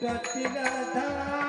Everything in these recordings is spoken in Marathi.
तुटतील धाचे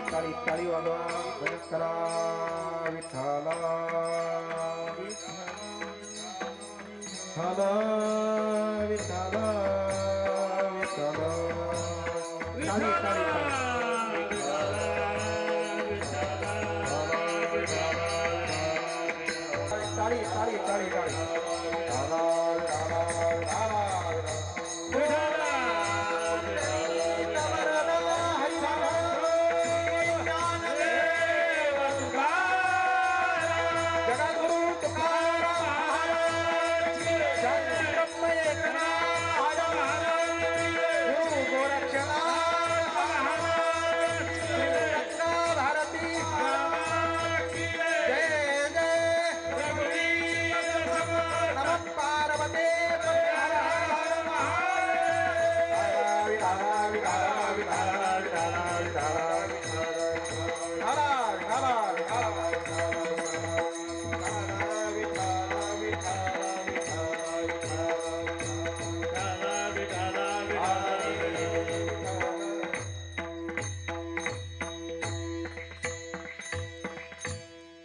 ताली ताली वाजवा भजन करा विठ्ठला विठ्ठला विठ्ठला विठ्ठला ताली ताली ताली ताली ताली ताली ताला ताला ताला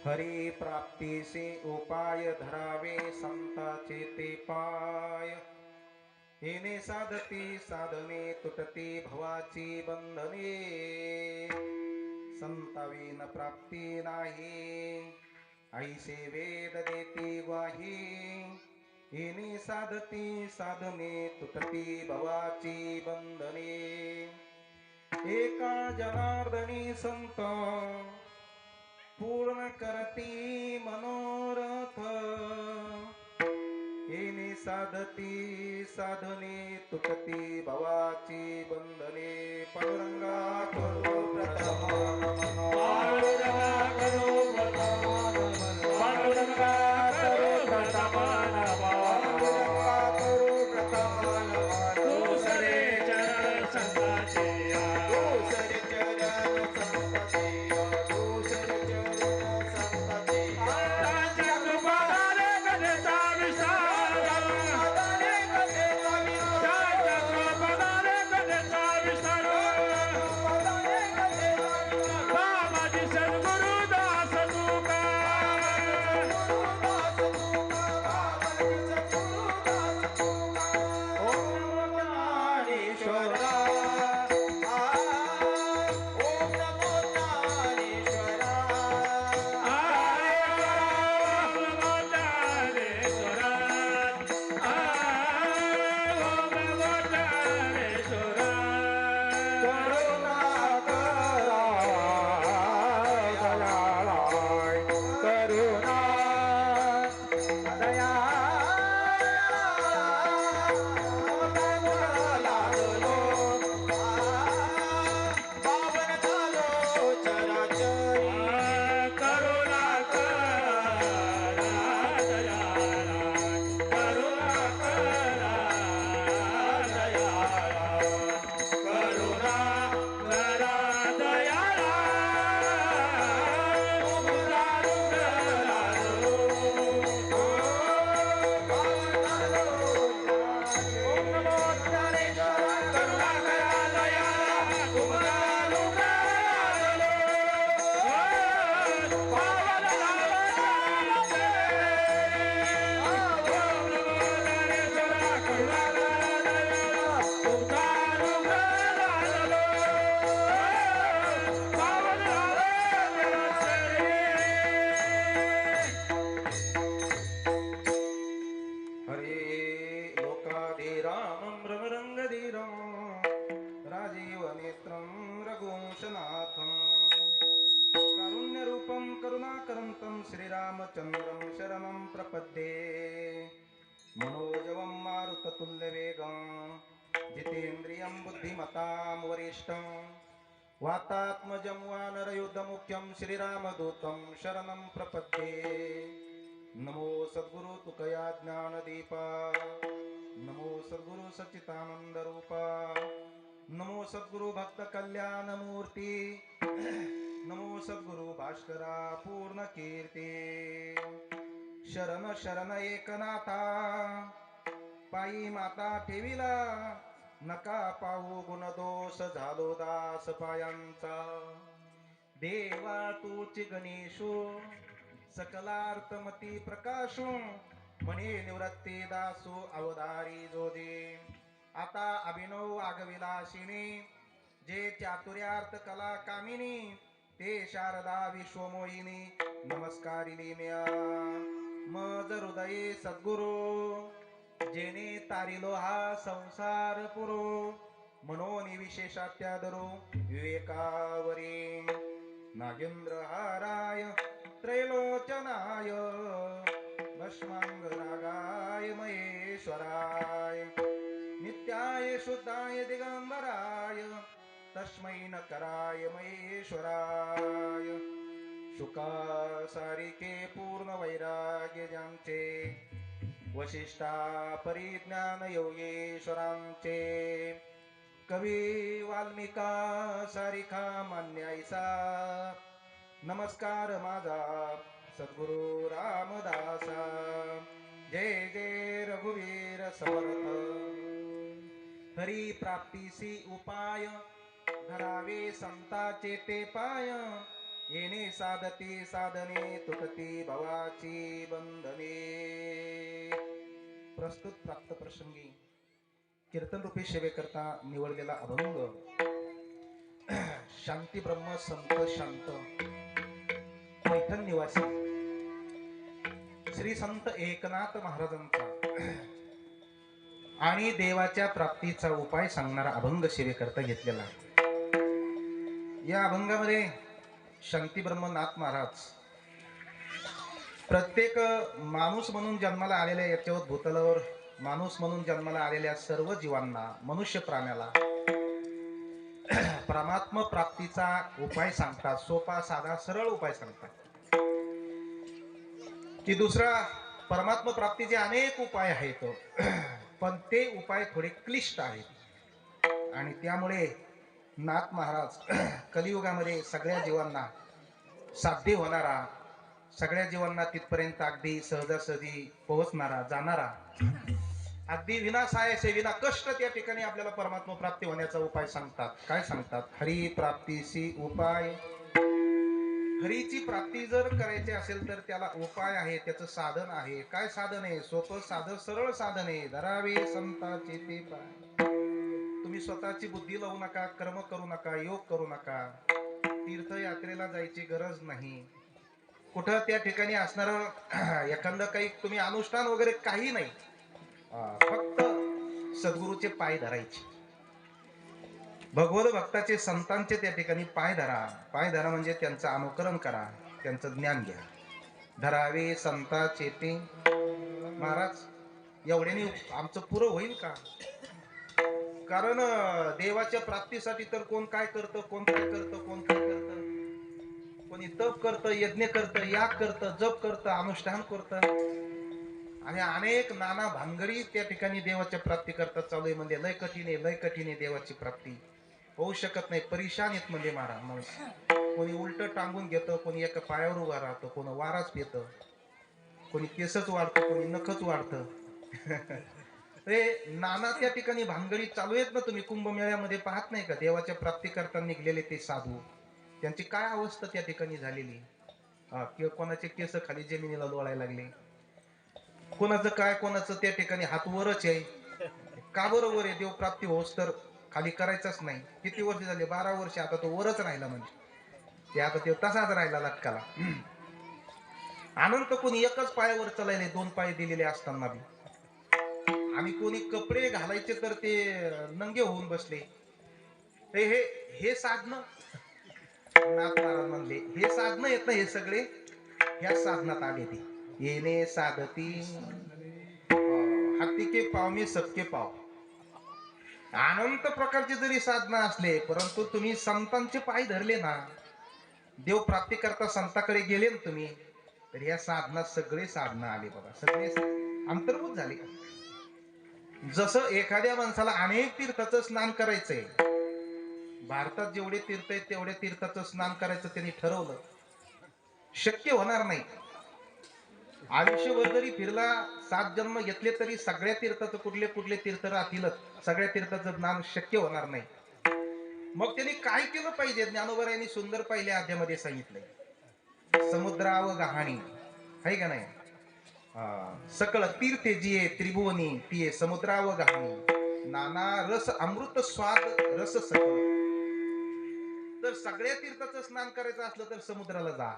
हरि प्राप्ति से उपाय धरावे संताचे ते पाय येणे साधती साधने तुटती भवाची बंधने संतावीन प्राप्ती नाही ऐसे वेद देती ग्वाही येणे साधती साधने तुटती भवाची बंधने एका जनार्दनी संत पूर्ण करती मनोरथ येणे साधती साधने तुटती भवाची बंधने पांडुरंगा करो प्रथम पांडुरंगा करो प्रथम पांडुरंगा करो प्रथम पांडुरंगा करो प्रथम दूसरे चरण संताचे दूसरे चरण संताचे स्तोत्रं रघुवंशनाथं कारुण्यरूपं करुणाकरन्तं श्रीरामचन्द्रं शरणं प्रपद्ये मनोजवं मारुततुल्यवेगं जितेन्द्रियं बुद्धिमतां वरिष्ठं वातात्मजं वानरयुधमुख्यं श्रीरामदूतं शरणं प्रपद्ये नमो सद्गुरु तुकया ज्ञानदीपा नमो सद्गुरु सच्चिदानंद रूपा नमो सद्गुरु भक्त कल्याण मूर्ती नमो सद्गुरु भास्करा पूर्ण कीर्ती शरण शरण एकनाथा पायी माता ठेविला नका पाहू गुणदोष झालो दास पायांचा देवा तूची गणेशो सकलार्थमती प्रकाशो म्हणे निवृत्ती दासो अवधारी जोदे आता अभिनव आगविलासिनी जे चातुर्यार्थ कला कामिनी ते शारदा विश्वमोहिनी नमस्कारिली म्या मज हृदये सद्गुरु जेने तारिलो हा संसार पुरो मनोनी विशेषात्यादरो विवेकावरी नागेंद्र हाराय त्रैलोचनाय भस्मांगरागाय महेश्वराय नित्याय शुद्धाय दिगंबराय तस्मै नकराय महेश्वराय शुका सारिके पूर्ण वैराग्य ज्यांचे वशिष्ठा परिज्ञान योगेश्वरांचे कवी वाल्मिका सारिखा मान्यायसा नमस्कार माझा सद्गुरु रामदासा जय जय रघुवीर समर्थ हरी प्राप्तीसी उपाय धरावे संताचे ते पाय येणे साधते साधने तुटती भवाची बंधने प्रस्तुत प्राप्त प्रसंगी कीर्तन रूपी सेवेकरता निवडलेला अभंग शांती ब्रह्म संत शांत पैठण निवासी श्री संत एकनाथ महाराजांचा आणि देवाच्या प्राप्तीचा उपाय सांगणारा अभंग सेवेकरता घेतलेला आहे। या अभंगामध्ये शांती ब्रह्मनाथ महाराज प्रत्येक माणूस म्हणून जन्माला आलेल्या याच्यावर भूतलावर माणूस म्हणून जन्माला आलेल्या सर्व जीवांना मनुष्य प्राण्याला परमात्मा प्राप्तीचा उपाय सांगतात। सोपा साधा सरळ उपाय सांगतात की दुसरा परमात्मा प्राप्तीचे अनेक उपाय आहेत पण ते उपाय थोडे क्लिष्ट आहेत आणि त्यामुळे नाथ महाराज कलियुगामध्ये सगळ्या जीवांना साध्य होणारा सगळ्या जीवांना तिथपर्यंत अगदी सहजासहजी पोहोचणारा जाणारा अगदी विनासायाचे विना कष्ट त्या ठिकाणी आपल्याला परमात्मा प्राप्ती होण्याचा उपाय सांगतात। काय सांगतात? हरी प्राप्तीसी उपाय। हरीची प्राप्ती जर करायची असेल तर त्याला उपाय आहे, त्याचं साधन आहे। काय साधन आहे? सोपं साधं सरळ साधन आहे। धरावे संतांचे ते पाय। तुम्ही स्वतःची बुद्धी लावू नका, कर्म करू नका, योग करू नका, तीर्थयात्रेला जायची गरज नाही। कुठं त्या ठिकाणी असणारं एखादं काही तुम्ही अनुष्ठान वगैरे काही नाही, फक्त सद्गुरूचे पाय धरायचे। भगवत भक्ताचे संतांचे त्या ठिकाणी पाय धरा। पाय धरा म्हणजे त्यांचं अनुकरण करा, त्यांचं ज्ञान घ्या। धरावे संतांचे ते। महाराज एवढ्याने आमचं पुरं होईल का? कारण देवाच्या प्राप्तीसाठी तर कोण काय करतं, कोण काय करतं, कोण काय करतं, कोणी तप करतं, यज्ञ करतं, याग करतं, जप करतं, अनुष्ठान करतं आणि अनेक नाना भानगडी त्या ठिकाणी देवाच्या प्राप्ती करतात चालू आहे। म्हणजे लय कठीण आहे, लय कठीण आहे देवाची प्राप्ती, होऊ शकत नाही, परेशान आहेत म्हणजे महाराज। कोणी उलट टांगून घेतं, कोणी एका पायावर उभा राहतं, कोणी वाराच पितं, कोणी केसच वाढतं, कोणी नखच वाढतं ते नाना त्या ठिकाणी भानगडी चालू आहेत ना। तुम्ही कुंभमेळ्यामध्ये पाहत नाही का? देवाच्या प्राप्ती करता निघलेले ते साधू, त्यांची काय अवस्था त्या ठिकाणी झालेली। किंवा कोणाचे केस खाली जमिनीला लोळायला लागले, कोणाचं काय, कोणाचं त्या ठिकाणी हात वरच आहे। का बरोबर आहे? देव प्राप्ती होस तर खाली करायचंच नाही। किती वर्ष झाले? 12 वर्ष आता तो वरच राहिला, म्हणजे ते आता ते तसाच राहिला लटकाला। अनंत कोणी एकच पायावर चालायले, 2 पाय दिलेले असताना बी, आणि कोणी कपडे घालायचे तर ते नंगे होऊन बसले। हे हे हे साधनं नाथ महाराज म्हणले हे साधनं येत ना हे सगळे ह्या साधनात आले ते येणे साधती हाती के पाव मी सबके पाव अनंत प्रकारचे जरी साधना असले परंतु तुम्ही संतांचे पाय धरले ना देव प्राप्ती करता संताकडे गेले ना तुम्ही तर या साधना सगळे साधना आले बघा सगळे अंतर्भूत झाले जसं एखाद्या माणसाला अनेक तीर्थाचं स्नान करायचंय भारतात जेवढे तीर्थ आहेत तेवढ्या तीर्थाचं स्नान करायचं त्यांनी ठरवलं शक्य होणार नाही आयुष्यभर जरी फिरला 7 जन्म घेतले तरी सगळ्या तीर्थाचं कुठले कुठले तीर्थ राहतीलच सगळ्या तीर्थाचं ज्ञान शक्य होणार नाही मग त्यांनी काय केलं पाहिजे ज्ञानोबा यांनी सुंदर पहिल्या अध्यामध्ये सांगितलंय समुद्राव गहाणी आहे का नाही सकळ तीर्थे जिये त्रिभुवनी तिये समुद्राव गहाणी नाना रस अमृत स्वाद रस सकळ तर सगळ्या तीर्थाचं स्नान करायचं असलं तर समुद्राला जा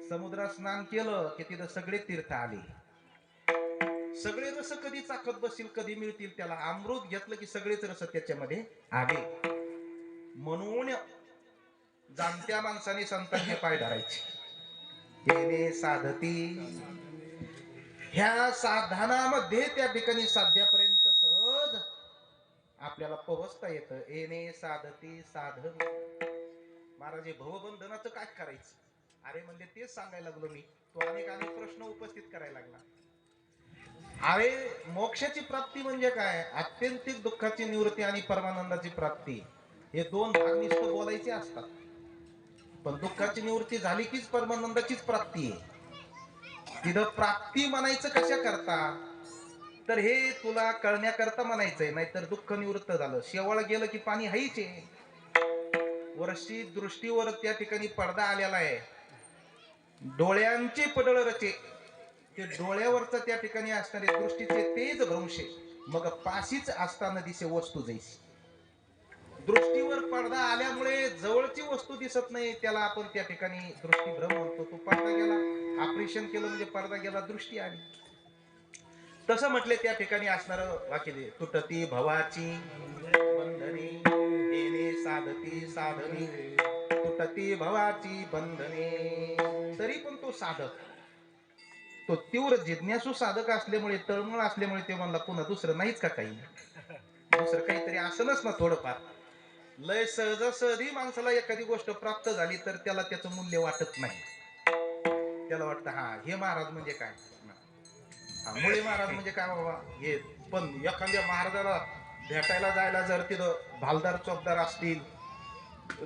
समुद्रात स्नान केलं की तिथं सगळे तीर्थ आले सगळे रस कधी चाखत बसतील कधी मिळतील त्याला अमृत घेतलं की सगळेच रस त्याच्यामध्ये आले म्हणून जाणत्या माणसाने संतांचे पाय धरायचे येणे साधती ह्या साधनामध्ये त्या ठिकाणी साध्यापर्यंत सहज आपल्याला पोहोचता येतं येणे साधती साधन महाराज भवबंधनाचं काय करायचं अरे म्हणजे तेच सांगायला लागलो मी तो अनेक प्रश्न उपस्थित करायला लागला अरे मोक्षाची प्राप्ती म्हणजे काय आत्यंतिक दुःखाची निवृत्ती आणि परमानंदाची प्राप्ती हे 2 भाग नुसतं बोलायचे असतात पण दुःखाची निवृत्ती झाली कीच परमानंदाचीच प्राप्ती आहे तिथं प्राप्ती म्हणायचं कशा करता तर हे तुला कळण्याकरता म्हणायचंय नाहीतर दुःख निवृत्त झालं शेवळ गेलं की पाणी हायचे वर्षी दृष्टीवर त्या ठिकाणी पडदा आलेला आहे डोळ्यांचे पडळ रचे ते डोळ्यावरच त्या ठिकाणी असणारे दृष्टीचे तेज भ्रंशे मग पाशीच असताना दिसे वस्तू जैसी दृष्टीवर पडदा आल्यामुळे जवळची वस्तू दिसत नाही त्याला आपण त्या ठिकाणी दृष्टीभ्रम म्हणतो तो पडदा गेला ऑपरेशन केलं म्हणजे पडदा गेला दृष्टी आली तसं म्हटले त्या ठिकाणी असणार वाक्य तुटती भवाची बंधने येणे साधती साधनी तुटती भवाची बंधने तरी पण तो साधक तो तीव्र जिज्ञासू साधक असल्यामुळे तळमळ असल्यामुळे ते म्हणला पुन्हा दुसरं नाहीच का काही दुसरं काहीतरी असलच ना थोडंफार लय सहजासहजी माणसाला एखादी गोष्ट प्राप्त झाली तर त्याला त्याचं मूल्य वाटत नाही त्याला वाटतं हा हे महाराज म्हणजे काय मुळे महाराज म्हणजे काय बाबा हे पण एखाद्या महाराजाला भेटायला जायला जर तिथं भालदार चौकदार असतील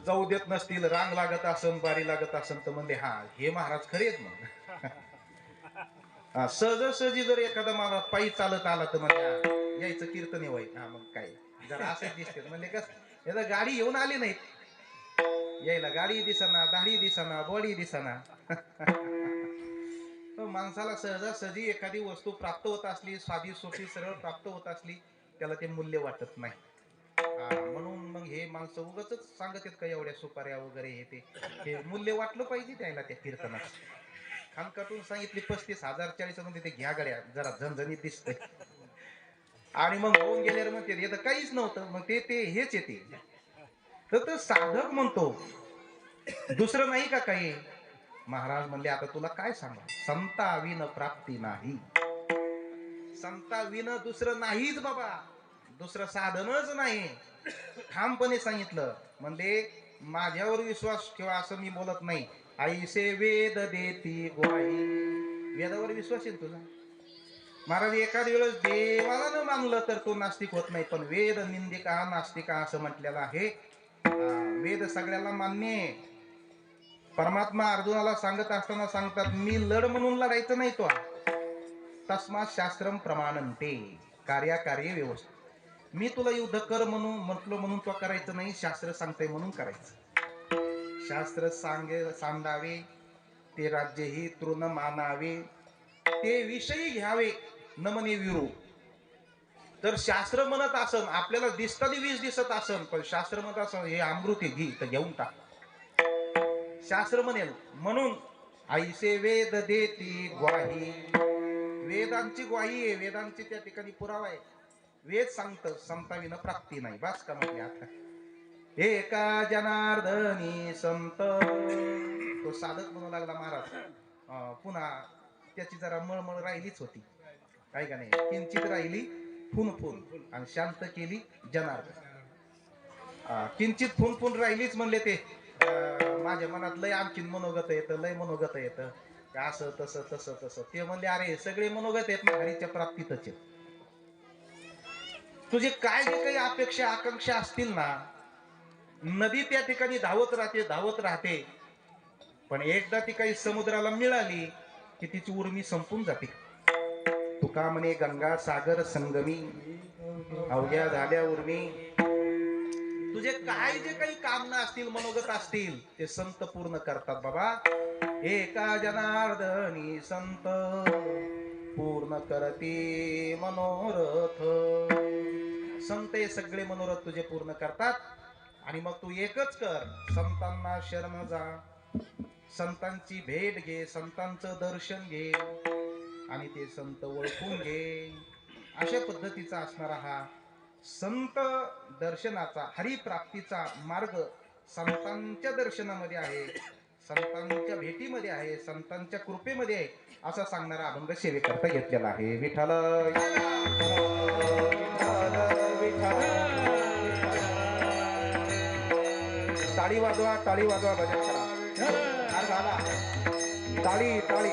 जाऊ देत नसतील रांग लागत असन बारी लागत असन तर म्हणजे हा हे महाराज खरे आहेत मग सहजासहजी जर एखादा महाराज पायी चालत आला तर म्हणजे यायचं कीर्तन व्हाय हा मग काय जरा असं दिसते म्हणजे कस याला गाडी येऊन आली नाहीत यायला गाडी दिसना दाढी दिसना बॉडी दिसना माणसाला सहजासहजी एखादी वस्तू प्राप्त होत असली साधी सोपी सरळ प्राप्त होत असली त्याला ते मूल्य वाटत नाही म्हणून मग हे माणसं उगाच सांगत आहेत का एवढ्या सुपाऱ्या वगैरे हे मूल्य वाटलं पाहिजे त्याला त्या कीर्तनात खानकाटून सांगितली 35,000 40 मध्ये ते घ्या गड्या जरा झणझणीत दिसतंय आणि मग होऊन गेल्यावर मग ते तर काहीच नव्हतं मग ते हेच येते तर साधक म्हणतो दुसरं नाही का काही महाराज म्हणले आता तुला काय सांगा संता विन प्राप्ती नाही संता विन दुसरं नाहीच बाबा दुसरं साधनच नाही ठामपणे सांगितलं म्हणजे माझ्यावर विश्वास ठेवा असं मी बोलत नाही ऐसे वेद देती ग्वाही वेदावर विश्वास येईल तुझा महाराज एखाद वेळेस देवाला न मानलं तर तो नास्तिक होत नाही पण वेद निंदिका नास्तिका असं म्हटलेलं आहे वेद सगळ्याला मान्य आहे परमात्मा अर्जुनाला सांगत असताना सांगतात मी लढ म्हणून लढायचं नाही तो तस्मात शास्त्रम प्रमाणंते कार्याकार्य व्यवस्थित मी तुला युद्ध कर म्हणून म्हटलो म्हणून तो करायचं नाही शास्त्र सांगते म्हणून करायचं शास्त्र सांगावे ते राज्य ही तृण मानावे ते विषयी घ्यावे न म्हणे विरू तर शास्त्र म्हणत असन आपल्याला दिसताना वीज दिसत असन पण शास्त्र म्हणत असन हे अमृत घे तर घेऊन टाक शास्त्र म्हणेल म्हणून ऐसे वेद देती ग्वाही वेदांची ग्वाही आहे वेदांची त्या ठिकाणी पुरावा आहे वेद सांगत संताविना प्राप्ती नाही बास का म्हटले आता एका जनार्दनी संत, तो साधक म्हणू लागला महाराज. पुन्हा त्याची जरा मळमळ राहिलीच होती, काय का नाही, किंचित राहिली फुनफुन, आणि शांत केली जनार्दन. किंचित फुनफुन राहिलीच म्हणले ते. माझ्या मनात लय आणखीन मनोगत येतं, लय मनोगत येतं, असं तसं तसं तसं. ते म्हणले अरे सगळे मनोगत आहेत ना हरीच्या प्राप्तीतच आहेत. तुझे काय जे काही अपेक्षा आकांक्षा असतील ना, नदी त्या ठिकाणी धावत राहते धावत राहते, पण एकदा ती काही समुद्राला मिळाली की तिची उर्मी संपून जाते. तुका म्हणे गंगा सागर संगमी, अवघ्या झाल्या उर्मी. तुझे काय जे काही कामना असतील मनोगत असतील ते संत पूर्ण करतात बाबा. एका जनार्दनी संत, पूर्ण करती मनोरथ. संत हे सगळे मनोरथ तुझे पूर्ण करतात. आणि मग तू एकच कर, संतांना शरण जा, संतांची भेट घे, संतांचं दर्शन घे, आणि ते संत ओळखून घे. अशा पद्धतीचा असणारा हा संत दर्शनाचा, हरिप्राप्तीचा मार्ग संतांच्या दर्शनामध्ये आहे, संतांच्या भेटीमध्ये आहे, संतांच्या कृपेमध्ये आहे, असा सांगणारा अभंग सेवेकरता घेतलेला आहे. विठ्ठल टाळी वाजवा, टाळी वाजवा, भजन करा. टाळी टाळी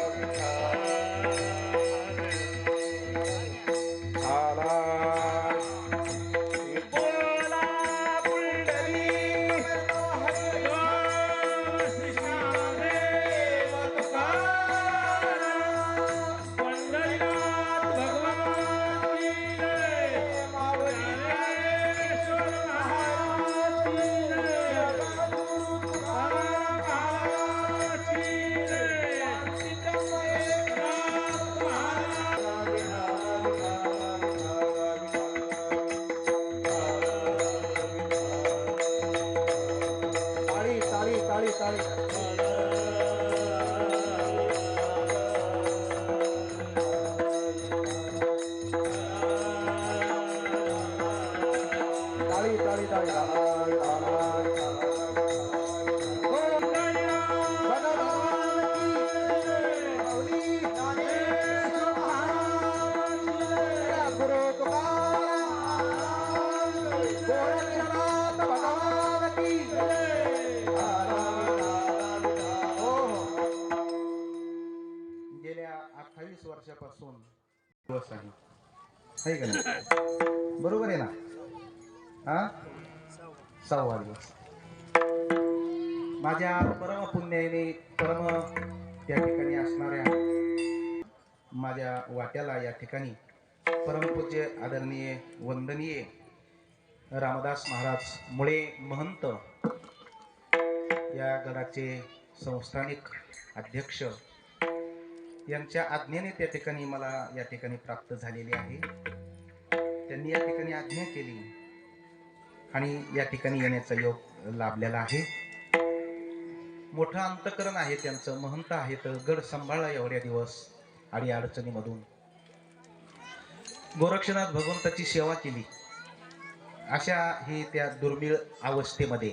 वर्षापासून दिवस आहे का नाही? बरोबर आहे ना? हा, 6वा दिवस. माझ्या परम पुण्याने परम त्या ठिकाणी असणाऱ्या माझ्या वाट्याला या ठिकाणी परमपूज्य आदरणीय वंदनीय रामदास महाराज मुळे महंत या गडाचे संस्थानिक अध्यक्ष यांच्या आज्ञेने त्या ठिकाणी मला या ठिकाणी प्राप्त झालेली आहे. त्यांनी या ठिकाणी आज्ञा केली आणि या ठिकाणी येण्याचा योग लाभलेला आहे. मोठं अंतकरण आहे त्यांचं, महंत आहेत, गड सांभाळला एवढ्या दिवस आणि अडचणीमधून गोरक्षनाथ भगवंताची सेवा केली. अशा ही त्या दुर्मिळ अवस्थेमध्ये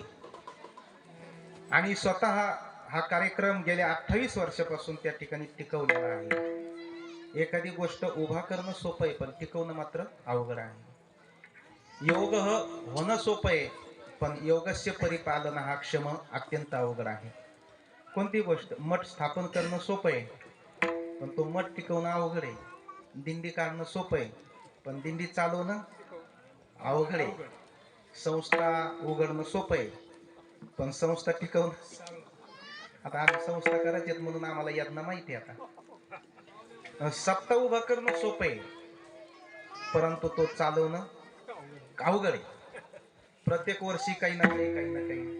आणि स्वतः हा कार्यक्रम गेल्या 28 वर्षापासून त्या ठिकाणी टिकवलेला आहे. एखादी गोष्ट उभा करणं सोपं आहे, पण टिकवणं मात्र अवघड आहे. योग होणं सोपं आहे, पण योगस्य परिपालन हा क्षम अत्यंत अवघड आहे. कोणती गोष्ट, मठ स्थापन करणं सोपं आहे, पण तो मठ टिकवणं अवघड आहे. दिंडी काढणं सोपं आहे, पण दिंडी चालवणं अवघड आहे. संस्था उघडणं सोपं आहे, पण संस्था टिकवणं, आता आम्ही संस्था करायचे म्हणून आम्हाला यातना माहिती आहे. आता सप्ताह उभा करणं सोपं आहे, परंतु तो चालवणं अवघड आहे. प्रत्येक वर्षी काही ना काही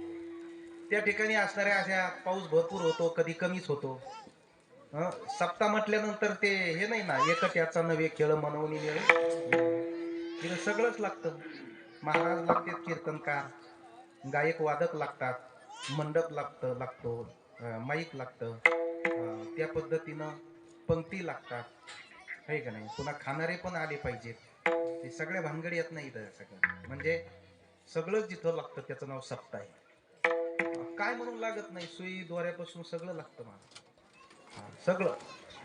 त्या ठिकाणी असणाऱ्या अशा पाऊस भरपूर होतो, कधी कमीच होतो. सप्ताह म्हटल्यानंतर ते हे नाही ना, एकट याचा नवे खेळ मनवून तिला सगळंच लागतं. महाराज लागते, कीर्तनकार, गायक वादक लागतात, मंडप लागतो, माईक लागतं, त्या पद्धतीनं पंक्ती लागतात, आहे का नाही? पुन्हा खाणारे पण आले पाहिजेत. हे सगळ्या भानगडी येत नाही इथं. सगळं म्हणजे सगळं जिथं लागतं त्याचं नाव सप्ता आहे. काय म्हणून लागत नाही, सुई दोऱ्यापासून सगळं लागतं मला. सगळं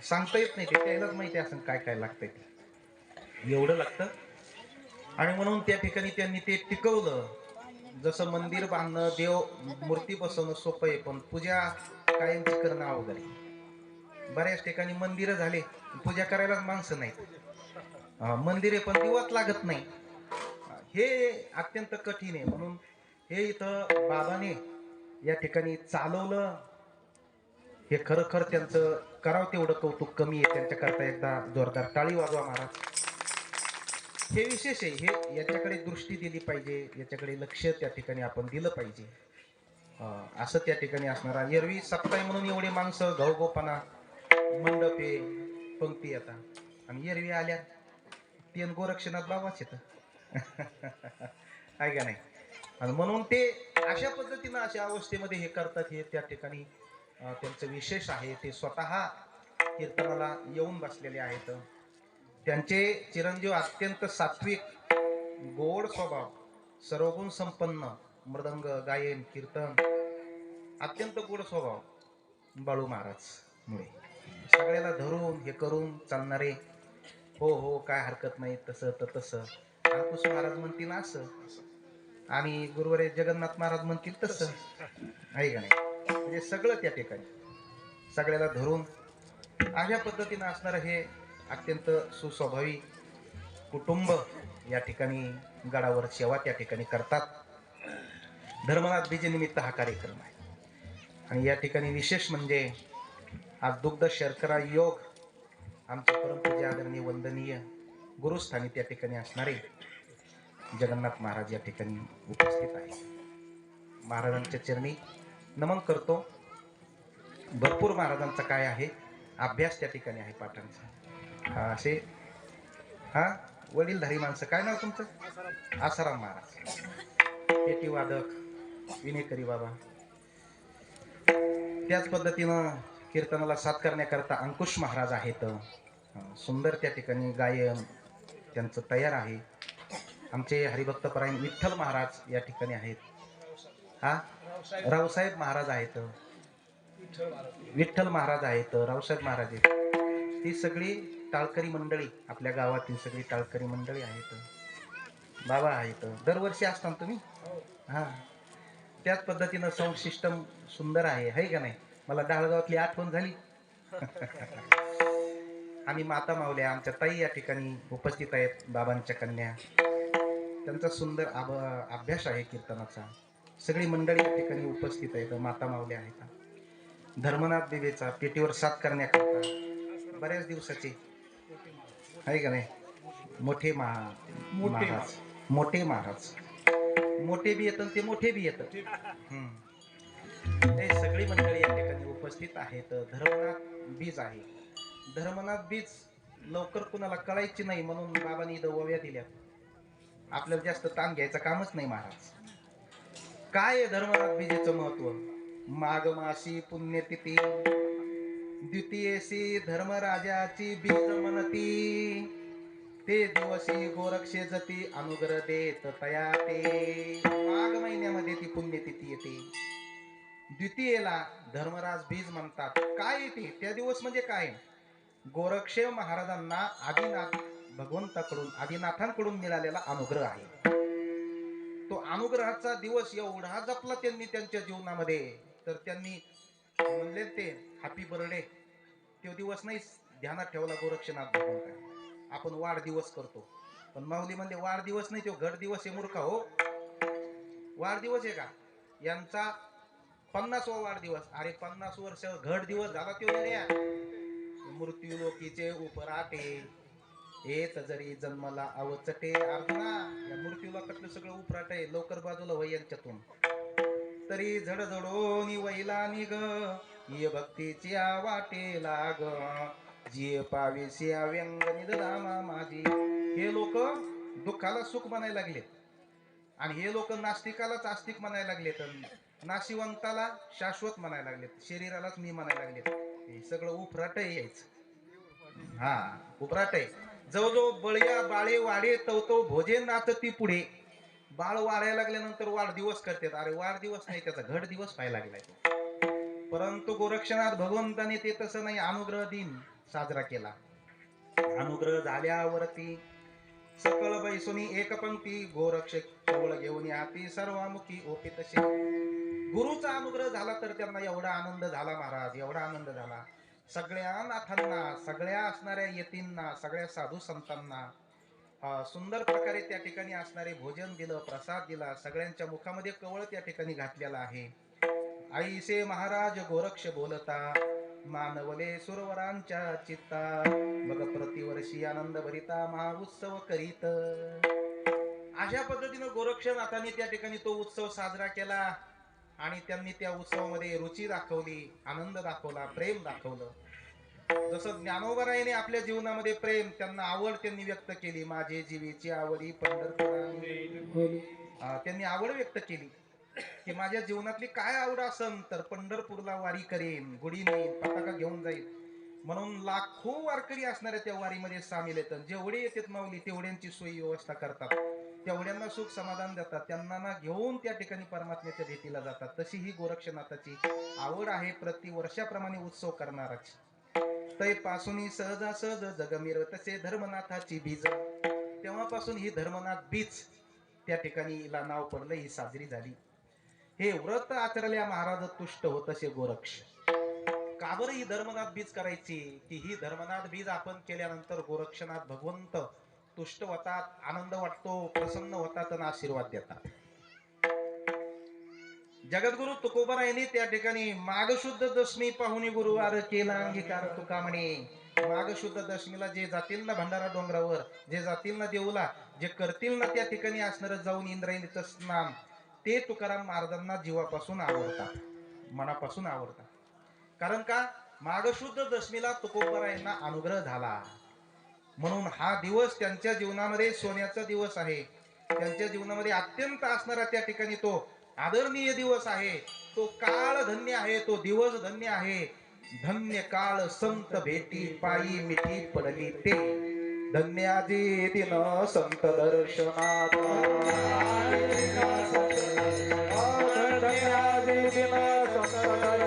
सांगता येत नाही, ते त्यालाच माहिती असं काय काय लागतंय ते एवढं लागतं. आणि म्हणून त्या ठिकाणी त्यांनी ते टिकवलं. जसं मंदिर बांधणं, देव मूर्ती बसवणं सोपं आहे, पण पूजा कायमची करणं अवघड आहे. बऱ्याच ठिकाणी मंदिर झाले, पूजा करायला माणसं नाहीत. मंदिरे पण दिवस लागत नाही. हे अत्यंत कठीण आहे. म्हणून हे इथं बाबाने या ठिकाणी चालवलं. हे खरं त्यांचं करावं तेवढं कौतुक कमी आहे. त्यांच्याकरता एकदा जोरदार टाळी वाजवा महाराज. हे विशेष आहे. हे याच्याकडे दृष्टी दिली पाहिजे, याच्याकडे लक्ष त्या ठिकाणी आपण दिलं पाहिजे. असं त्या ठिकाणी असणार. एरवी सप्ताह म्हणून एवढे माणसं घवघोपणा, मंडप आहे, पंक्ती येतात आणि एरवी आल्या तीन गोरक्षनाथ बाबाच येत आहे का नाही. आणि म्हणून ते अशा पद्धतीनं अशा अवस्थेमध्ये हे करतात. हे त्या ठिकाणी त्यांचं विशेष आहे. ते स्वतः कीर्तनाला येऊन बसलेले आहेत. त्यांचे चिरंजीव अत्यंत सात्विक, गोड स्वभाव, सर्वगुण संपन्न, मृदंग, गायन, कीर्तन, अत्यंत गोड स्वभाव बाळू महाराज मुळे सगळ्याला धरून हे करून चालणारे. हो हो काय हरकत नाही, तसं तर तसं. अंकुश महाराज म्हणतील असं आणि गुरुवारे जगन्नाथ महाराज म्हणतील तसं, आहे का नाही. म्हणजे सगळं त्या ठिकाणी सगळ्याला धरून अशा पद्धतीनं असणार. हे अत्यंत सुस्वभावी कुटुंब या ठिकाणी गडावर सेवा त्या ठिकाणी करतात. धर्मनाथ बीजे निमित्त हा कार्यक्रम आहे. आणि या ठिकाणी विशेष म्हणजे आज दुग्ध शर्करा योग आमचे परमपूज्य आदरणीय वंदनीय गुरुस्थानी त्या ठिकाणी असणारे जगन्नाथ महाराज या ठिकाणी उपस्थित आहे. महाराजांच्या चरणी नमन करतो. भरपूर महाराजांचा काय आहे अभ्यास त्या ठिकाणी आहे पाठांचा. असे वडीलधारी माणसं. काय नाव तुमचं? आसाराम महाराज, पेटी वादक, विनेकरी बाबा. त्याच पद्धतीनं कीर्तनाला साथ करण्याकरता अंकुश महाराज आहेत. सुंदर त्या ठिकाणी गायन त्यांचं तयार आहे. आमचे हरिभक्त परायण विठ्ठल महाराज या ठिकाणी आहेत. रावसाहेब महाराज आहेत, विठ्ठल महाराज आहेत, रावसाहेब महाराज आहेत. ती सगळी टाळकरी मंडळी, आपल्या गावातील सगळी टाळकरी मंडळी आहेत. बाबा आहेत. दरवर्षी असतात तुम्ही? त्याच पद्धतीनं साऊंड सिस्टम सुंदर आहे का नाही. मला डाळगावातली आठवण झाली. आणि माता मावल्या आमच्या ताई या ठिकाणी उपस्थित आहेत. बाबांच्या कन्या, त्यांचा सुंदर अभ्यास आहे कीर्तनाचा. सगळी मंडळी या ठिकाणी उपस्थित आहेत. माता मावल्या आहेत. धर्मनाथ दिवेचा पेटीवर साथ करण्याकरता बऱ्याच दिवसाचे आहे का नाही. मोठे महाराज, मोठे महाराज, मोठे बी येतात ते मोठे बी येतात. हे सगळी मंडळी या ठिकाणी उपस्थित आहेत. धर्मनाथ बीज आहे. धर्मनाथ बीज लवकर कुणाला कळायची नाही म्हणून बाबांनी इथं ओव्या दिल्या. आपल्याला जास्त ताण घ्यायचं कामच नाही. महाराज काय आहे धर्मनाथ बीजेचं महत्व? माघ मासी पुण्यतिथी द्वितीयेसी धर्मराजाची बीज म्हणती, ते दिवशी गोरक्षे जती अनुग्रह देत तया ते. माघ महिन्यामध्ये ती पुण्यतिथी येते. द्वितीयेला धर्मराज बीज म्हणतात. काय येते त्या दिवस म्हणजे काय? गोरक्षे महाराजांना आदिनाथ भगवंताकडून, आदिनाथांकडून मिळालेला अनुग्रह आहे. तो अनुग्रहाचा दिवस एवढा जपला त्यांनी त्यांच्या जीवनामध्ये, तर त्यांनी म्हणले ते हॅपी बर्थडे. तो दिवस नाही ध्यानात ठेवला गोरक्षनाथ भगवंत. आपण वाढदिवस करतो, पण माऊली म्हणले वाढदिवस नाही, तो घट दिवस आहे. मूर्खा हो, वाढदिवस आहे का यांचा? 50वा वाढदिवस. अरे 50 वर्ष घट दिवस झाला तो. मृत्यू लोकीचे उपराटे येत जरी जन्मला अवचटे. अर्जुना, या मृत्यू लोकातलं सगळं उपराट आहे. लवकर बाजूला वय यांच्यातून. तरी झडझडोनी वैला निघ ये भक्तीची वाटे लाग, जी पावेशी व्यंग निधनामा माझी. हे लोक दुःखाला सुख म्हणायला लागले आणि हे लोक नास्तिकालाच आस्तिक म्हणायला लागलेत, नाशिवंताला शाश्वत म्हणायला लागलेत, शरीरालाच मी म्हणायला लागलेत. हे सगळं उपराट आहे यायचं. उपराट आहे. जवळजवळ बळया बाळे वाडे तवतो भोजे नाचती पुढे, बाळ वाढायला लागल्यानंतर वाढदिवस करतात. अरे वाढदिवस नाही, त्याचा घट दिवस व्हायला लागलाय तो. परंतु गोरक्षनाथ भगवंताने ते तसं नाही, अनुग्रह दिन साजरा केला. अनुग्रह झाल्यावरती सकळ बैसुनी एक पंक्ती गोरक्ष चवळ घेऊन हाती सर्वामुखी ओपितशे. गुरुचा अनुग्रह झाला तर त्यांना एवढा आनंद झाला महाराज, एवढा आनंद झाला. सगळ्या नाथांना, सगळ्या असणाऱ्या यतींना, सगळ्या साधू संतांना सुंदर प्रकारे त्या ठिकाणी असणारे भोजन दिलं, प्रसाद दिला. सगळ्यांच्या मुखामध्ये कवळ त्या ठिकाणी घातलेला आहे. आईसे महाराज गोरक्ष बोलता, मानवले सुरवरांच्या चित्ता. मग प्रतिवर्षी आनंद भरिता महाउत्सव करीत. अशा पद्धतीनं गोरक्षनाथांनी त्या ठिकाणी तो उत्सव साजरा केला आणि त्यांनी त्या उत्सवामध्ये रुची दाखवली, आनंद दाखवला, प्रेम दाखवलं. जसं ज्ञानोबरायाने आपल्या जीवनामध्ये प्रेम, त्यांना आवड त्यांनी व्यक्त केली. माझे जीवेची आवडी पंढरपुराने, त्यांनी आवड व्यक्त केली की माझ्या जीवनातली काय आवड असन तर पंढरपूरला वारी करेन, गुढी नेईन, पताका घेऊन जाईल. म्हणून लाखो वारकरी असणारे त्या वारीमध्ये सामील येतात. जेवढे येतात माऊली तेवढ्यांची सोयी व्यवस्था करतात, तेवढ्यांना सुख समाधान देतात, त्यांना ना घेऊन त्या ठिकाणी परमात्म्याच्या भेटीला जातात. तशी ही गोरक्षनाथाची आवड आहे, प्रति वर्षाप्रमाणे उत्सव करणाराची. तै पासून सहजासहज जगमिर तसे धर्मनाथाची बीज. तेव्हापासून ही धर्मनाथ बीज त्या ठिकाणी हिला नाव पडलं, ही साजरी झाली. हे व्रत आचरल्या महाराज तुष्ट होत असे गोरक्ष. का बरं ही धर्मनाथ बीज करायची? की ही धर्मनाथ बीज आपण केल्यानंतर गोरक्षनाथ भगवंत तुष्ट होतात, आनंद वाटतो, प्रसन्न होतात आणि आशीर्वाद देतात. जगद्गुरु तुकोबारायांनी त्या ठिकाणी माघ शुद्ध दशमी पाहुणी गुरुवार केला अंगीकार तुका म्हणे. माघ शुद्ध दशमीला जे जातील ना भंडारा डोंगरावर, जे जातील ना देऊला, जे करतील ना त्या ठिकाणी असणार जाऊन इंद्रायणीचं स्नान, ते तुकाराम महाराजांना जीवापासून आवडतात, मनापासून आवडतात. कारण का, माघ शुद्ध दशमीला तुकोबारायांना अनुग्रह झाला म्हणून हा दिवस त्यांच्या जीवनामध्ये सोन्याचा दिवस आहे. त्यांच्या जीवनामध्ये अत्यंत असणारा त्या ठिकाणी तो आदरणीय दिवस आहे. तो काळ धन्य आहे, तो दिवस धन्य आहे. धन्य काळ संत भेटी पायी मिठी पडली ते. धन्य आजी दिन संत दर्शनात. धन्य आजी दिन संत दर्शनात.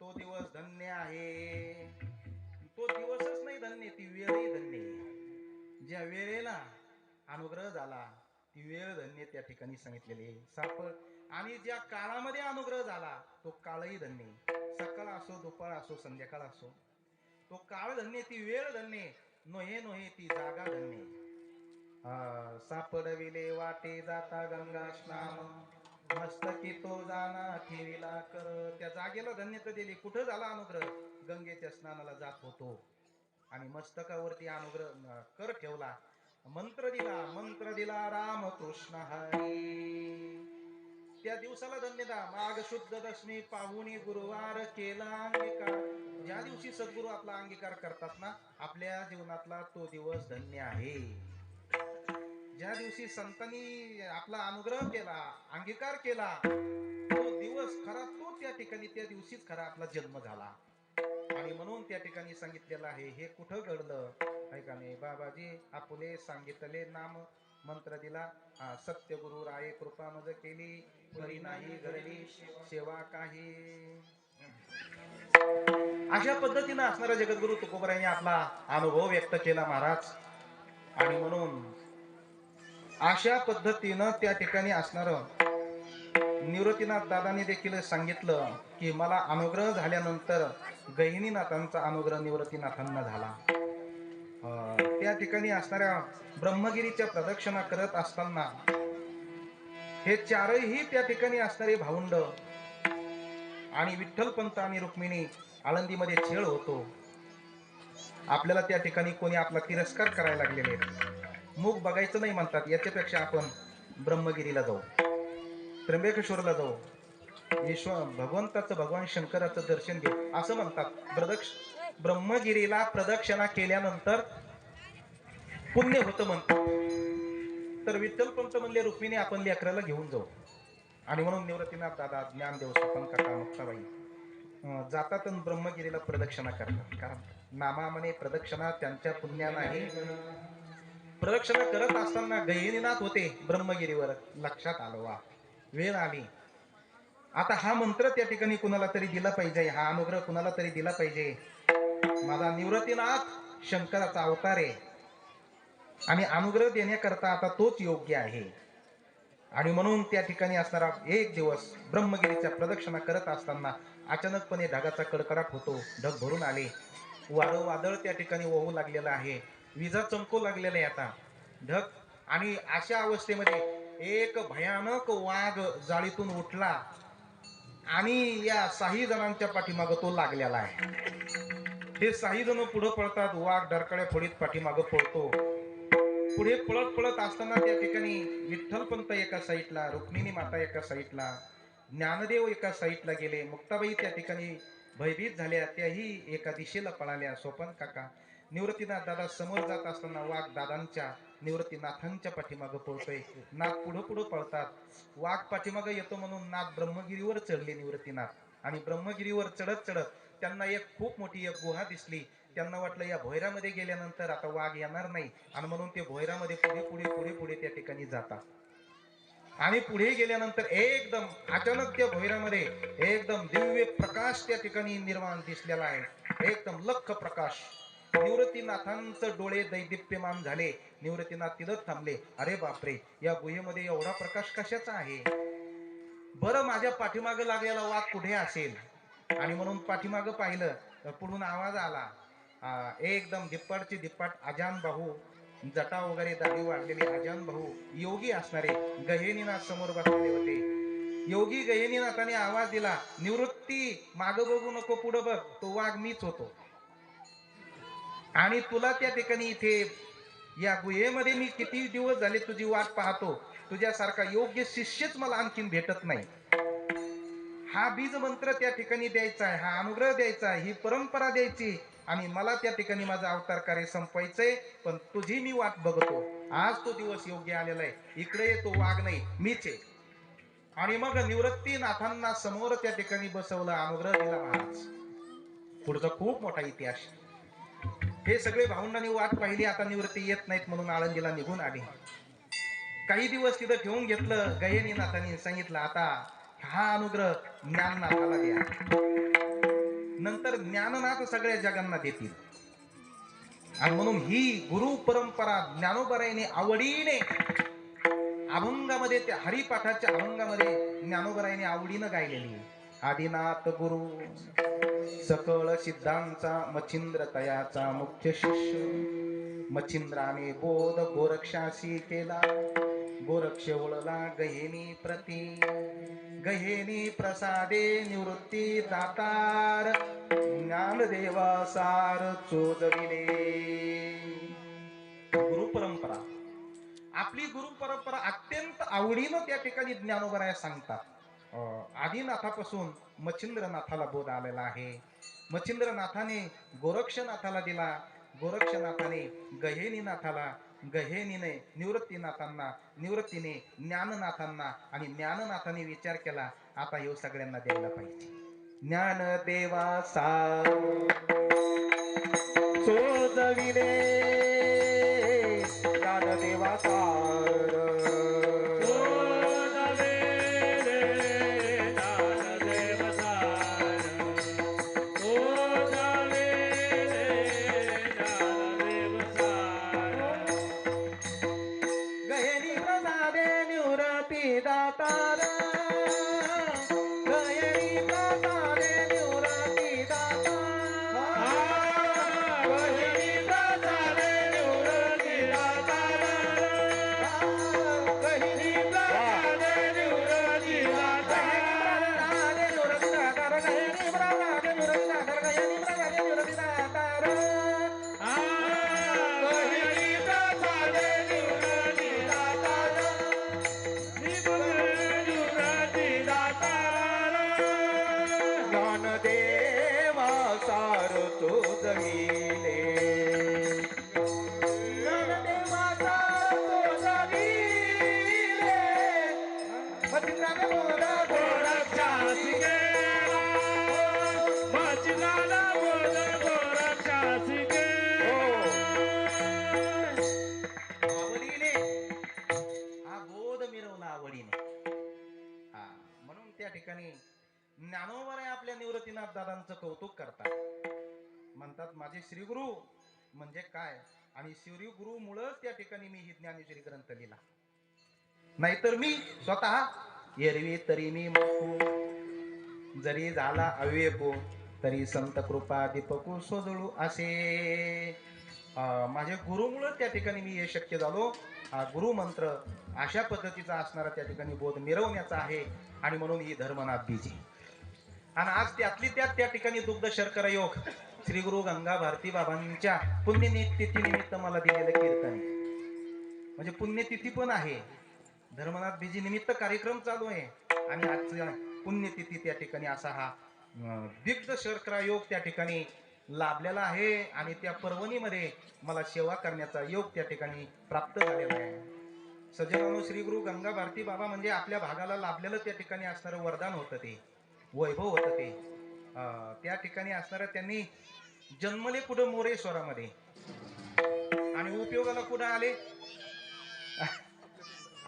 तो दिवस धन्य आहे. तो दिवसच नाही धन्य, ती वेळही धन्य आहे. ज्या वेळेला अनुग्रह झाला ती वेळ धन्य त्या ठिकाणी सांगितलेली आहे. सापड आणि ज्या काळामध्ये अनुग्रह झाला तो काळही धन्य. सकाळ असो, दुपार असो, संध्याकाळ असो, तो काळ धन्य, ती वेळ धन्य. नोहे नोहे ती जागा धन्य. सापडविले वाटे जाता गंगा स्नान, मस्तकी तो जाना ठेविला कर. त्या जागेला धन्यता दिली. कुठं झाला अनुग्रह? गंगेच्या स्नानाला जात होतो आणि मस्तकावरती अनुग्रह कर ठेवला. मंत्र दिला राम कृष्ण हरी. त्या दिवसाला धन्यता. माघ शुद्ध दशमी पाहुणी गुरुवार केला अंगीकार. ज्या दिवशी सद्गुरू आपला अंगीकार करतात ना, आपल्या जीवनातला तो दिवस धन्य आहे. ज्या दिवशी संतांनी आपला अनुग्रह केला, अंगीकार केला, तो दिवस खरा, तो त्या ठिकाणी त्या दिवशीच खरा आपला जन्म झाला. आणि म्हणून त्या ठिकाणी सांगितलेलं आहे. हे कुठं घडलं आहे का नाही? बाबाजी आपुले सांगितले नाम, मंत्र दिला, सत्यगुरु राये कृपा मज केली, परी नाही घडली सेवा काही. अशा पद्धतीनं असणारा जगद्गुरु तुकोबरायांनी आपला अनुभव व्यक्त केला महाराज. आणि म्हणून अशा पद्धतीनं त्या ठिकाणी असणार निवृत्तीनाथ दादांनी देखील सांगितलं की मला अनुग्रह झाल्यानंतर गहिनीनाथांचा अनुग्रह निवृत्तीनाथांना झाला. त्या ठिकाणी असणाऱ्या ब्रह्मगिरीच्या प्रदक्षिणा करत असताना हे चारही त्या ठिकाणी असणारे भावंड आणि विठ्ठलपंत आणि रुक्मिणी आळंदीमध्ये खेळ होतो. आपल्याला त्या ठिकाणी कोणी आपला तिरस्कार करायला लागलेले आहेत. मुख बघायचं नाही म्हणतात. याच्यापेक्षा आपण ब्रह्मगिरीला जाऊ, त्र्यंबकेश्वरला जाऊ, भगवंताचं भगवान शंकराचं दर्शन घेऊ असं म्हणतात. ब्रह्मगिरीला प्रदक्षिणा केल्यानंतर पुण्य होतं म्हणतात. तर विठ्ठलपंत म्हणले रुक्मिणी आपण लेकराला घेऊन जाऊ. आणि म्हणून निवृत्तीनाथ दादा, ज्ञानदेव, स्वपन काका, मुक्ताबाई जातात आणि ब्रह्मगिरीला प्रदक्षिणा करतात. कारण नामामने प्रदक्षिणा त्यांच्या पुण्या नाही. प्रदक्षिणा करत असताना गहिनीनाथ होते ब्रह्मगिरीवर. लक्षात आलं, वा वेळ आली. आता हा मंत्र त्या ठिकाणी कुणाला तरी दिला पाहिजे, हा अनुग्रह कुणाला तरी दिला पाहिजे. माझा निवृत्तीनाथ शंकराचा अवतार आहे आणि अनुग्रह देण्याकरता आता तोच योग्य आहे. आणि म्हणून त्या ठिकाणी असणारा एक दिवस ब्रह्मगिरीच्या प्रदक्षिणा करत असताना अचानकपणे ढगाचा कडकडाट होतो. ढग भरून आले. वादळ त्या ठिकाणी वाहू लागलेलं आहे. विजा चमकू लागलेल्या आहे आता ढग. आणि अशा अवस्थेमध्ये एक भयानक वाघ जाळीतून उठला आणि या 6 जणांच्या पाठीमाग तो लागलेला आहे. हे 6 जण पुढे पळतात. वाघ डरकाळ्या फोडीत पाठीमाग पळतो. पुढे पळत पळत असताना त्या ठिकाणी विठ्ठलपंत एका साईडला, रुक्मिणी माता एका साईडला, ज्ञानदेव एका साईडला गेले. मुक्ताबाई त्या ठिकाणी भयभीत झाल्या, त्याही एका दिशेला पळाल्या. स्वपन काका, निवृत्तीनाथ दादा समोर जात असताना वाघ दादांच्या, निवृत्तीनाथांच्या पाठीमागं पळतोय. नाथ पुढं पुढं पळतात. वाघ पाठीमागं येतो म्हणून नाथ ब्रह्मगिरीवर चढले निवृत्तीनाथ. आणि ब्रह्मगिरीवर चढत चढत त्यांना एक खूप मोठी एक गुहा दिसली. त्यांना वाटलं या भोयरामध्ये गेल्यानंतर आता वाघ येणार नाही, आणि म्हणून ते भोयरामध्ये पुढे पुढे पुढे पुढे त्या ठिकाणी जातात. आणि पुढे गेल्यानंतर एकदम अचानक त्या भोयरामध्ये एकदम दिव्य प्रकाश त्या ठिकाणी निर्माण दिसलेला आहे. एकदम लख प्रकाश. निवृत्तीनाथांचं डोळे दैदिप्यमान झाले. निवृत्तीनाथ तिथं थांबले. अरे बापरे, या गुहेमध्ये एवढा प्रकाश कशाचा आहे? बरं, माझ्या पाठीमागं लागलेला वाघ कुठे असेल? आणि म्हणून पाठीमागं पाहिलं तर पुढून आवाज आला. एकदम दिप्पाटची दिप्पाट अजान भाऊ, जटा वगैरे दाढी वाढलेले अजान भाऊ, योगी असणारे गहिनीनाथ समोर बसलेले होते. योगी गहिनीनाथाने आवाज दिला, निवृत्ती माग बघू नको, पुढे बघ, तो वाघ मीच होतो. आणि तुला त्या ठिकाणी इथे या गुहेमध्ये मी किती दिवस झाले तुझी वाट पाहतो. तुझ्यासारखा योग्य शिष्यच मला आणखीन भेटत नाही. हा बीज मंत्र त्या ठिकाणी द्यायचा आहे, हा अनुग्रह द्यायचा आहे, ही परंपरा द्यायची, आणि मला त्या ठिकाणी माझं अवतार कार्य संपवायचंय. पण तुझी मी वाट बघतो. आज तो दिवस योग्य आलेला आहे. इकडे तो वाघ नाही, मीच आहे. आणि मग निवृत्तीनाथांना समोर त्या ठिकाणी बसवलं, अनुग्रह दिला महाराज. पुढचा खूप मोठा इतिहास. हे सगळे भावंडांनी वाट पाहिली. आता निवृत्ती येत नाहीत म्हणून आळंदीला निघून आली. काही दिवस तिथं ठेवून घेतलं. गहिनीनाथांनी सांगितलं आता हा अनुग्रह ज्ञाननाथाला द्या, नंतर ज्ञाननाथ सगळ्या जगांना देतील. आणि म्हणून ही गुरु परंपरा ज्ञानोबरायाने आवडीने अभंगामध्ये, त्या हरिपाठाच्या अभंगामध्ये ज्ञानोबरायाने आवडीनं गायलेली. आदिनाथ गुरु सकळ सिद्धांचा मच्छिंद्र तयाचा मुख्य शिष्य, मच्छिंद्राने बोध गोरक्षाशी केला, गोरक्ष वळला गहेनी प्रती, गहेनी प्रसादे निवृत्ती दातार, ज्ञानदेवा सार चोदविले. गुरु परंपरा, आपली गुरु परंपरा अत्यंत आवडीनं त्या ठिकाणी ज्ञानोबराया सांगतात. आदिनाथापासून मच्छिंद्रनाथाला बोध आलेला आहे. मच्छिंद्रनाथाने गोरक्षनाथाला दिला, गोरक्षनाथाने गहेनीनाथाला, गहेनीने निवृत्तीनाथांना, निवृत्तीने ज्ञाननाथांना, आणि ज्ञाननाथाने विचार केला आता ह्यो सगळ्यांना द्यायला पाहिजे. ज्ञान देवा सार चोदविले, ज्ञान देवा सार ज्ञानोबराया आपल्या निवृत्तीनाथ दादांचं कौतुक करतात. म्हणतात माझे श्रीगुरु म्हणजे काय, आणि श्रीगुरु मुळेच त्या ठिकाणी मी ही ज्ञानेश्वरी ग्रंथ लिहिला. नाहीतर मी स्वतः एरवी तरी मी मोकू, जरी झाला अविवेकू, तरी संत कृपा दीपकू सोजळू असे. माझे गुरुमुळे त्या ठिकाणी मी हे शक्य झालो. हा गुरु मंत्र अशा पद्धतीचा असणारा त्या ठिकाणी बोध मिरवण्याचा आहे, आणि म्हणून ही धर्मनाथ बीजी. आणि आज त्यातली त्या ठिकाणी दुग्ध शर्करा योग श्री गुरु गंगा भारती बाबांच्या पुण्यतिथी निमित्त मला दिलेलं कीर्तन, म्हणजे पुण्यतिथी पण आहे, धर्मनाथ बीजी निमित्त कार्यक्रम चालू आहे, आणि आज पुण्यतिथी त्या ठिकाणी असा हा दुग्ध शर्करा योग त्या ठिकाणी लाभलेला आहे. आणि त्या पर्वणीमध्ये मला सेवा करण्याचा योग त्या ठिकाणी प्राप्त झालेला आहे. सज्जनांनो, श्री गुरु गंगा भारती बाबा म्हणजे आपल्या भागाला लाभलेलं त्या ठिकाणी असणारं वरदान होतं, ते वैभव होतं. ते त्या ठिकाणी असणारं त्यांनी जन्मले कुठं मोरेश्वरामध्ये, आणि उपयोगाला कुठं आले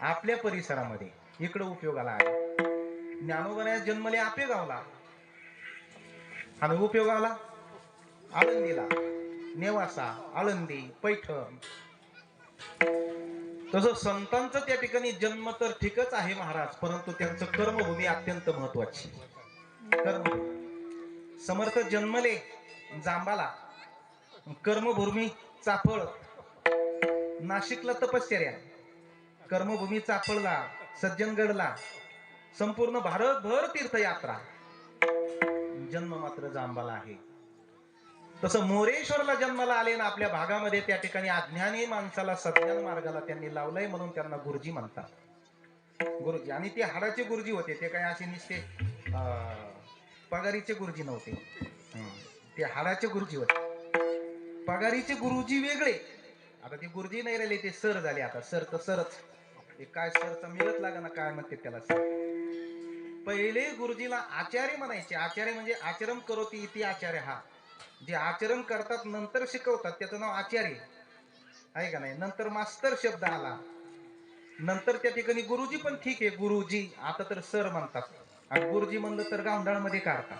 आपल्या परिसरामध्ये, इकडं उपयोगाला आले. ज्ञानोबराया जन्मले आपेगावला, आणि उपयोगाला आळंदीला, नेवासा, आळंदी, पैठण. तसं संतांचं त्या ठिकाणी जन्म तर ठीकच आहे महाराज, परंतु त्यांचं कर्मभूमी अत्यंत महत्वाची. कर्मभूमी समर्थ जन्मले जांबाला, कर्मभूमी चाफळ, नाशिकला तपश्चर्या, कर्मभूमी चाफळला, सज्जनगडला, संपूर्ण भारतभर तीर्थयात्रा, जन्म मात्र जांबाला आहे. तसं मोरेश्वरला जन्माला आले ना आपल्या भागामध्ये, त्या ठिकाणी अज्ञानी माणसाला सज्ञान मार्गाला त्यांनी लावलंय, म्हणून त्यांना गुरुजी म्हणतात. गुरुजी, आणि ते हाडाचे गुरुजी होते, ते काय असे नुसते पगारीचे गुरुजी नव्हते, ते हाडाचे गुरुजी होते. पगारीचे गुरुजी वेगळे, आता ते गुरुजी नाही राहिले, ते सर झाले. आता सर तर सरच, ते काय सरचा मिळत लागा ना, काय म्हणते त्याला सर. पहिले गुरुजीला आचार्य म्हणायचे. आचार्य म्हणजे आचरण करोती इति आचार्य, हा जे आचरण करतात नंतर शिकवतात त्याचं नाव आचार्य आहे का नाही. नंतर मास्तर शब्द आला, नंतर त्या ठिकाणी गुरुजी पण ठीक आहे, गुरुजी, आता तर सर म्हणतात, आणि गुरुजी म्हणलं तर गावंढाळ मध्ये काढतात.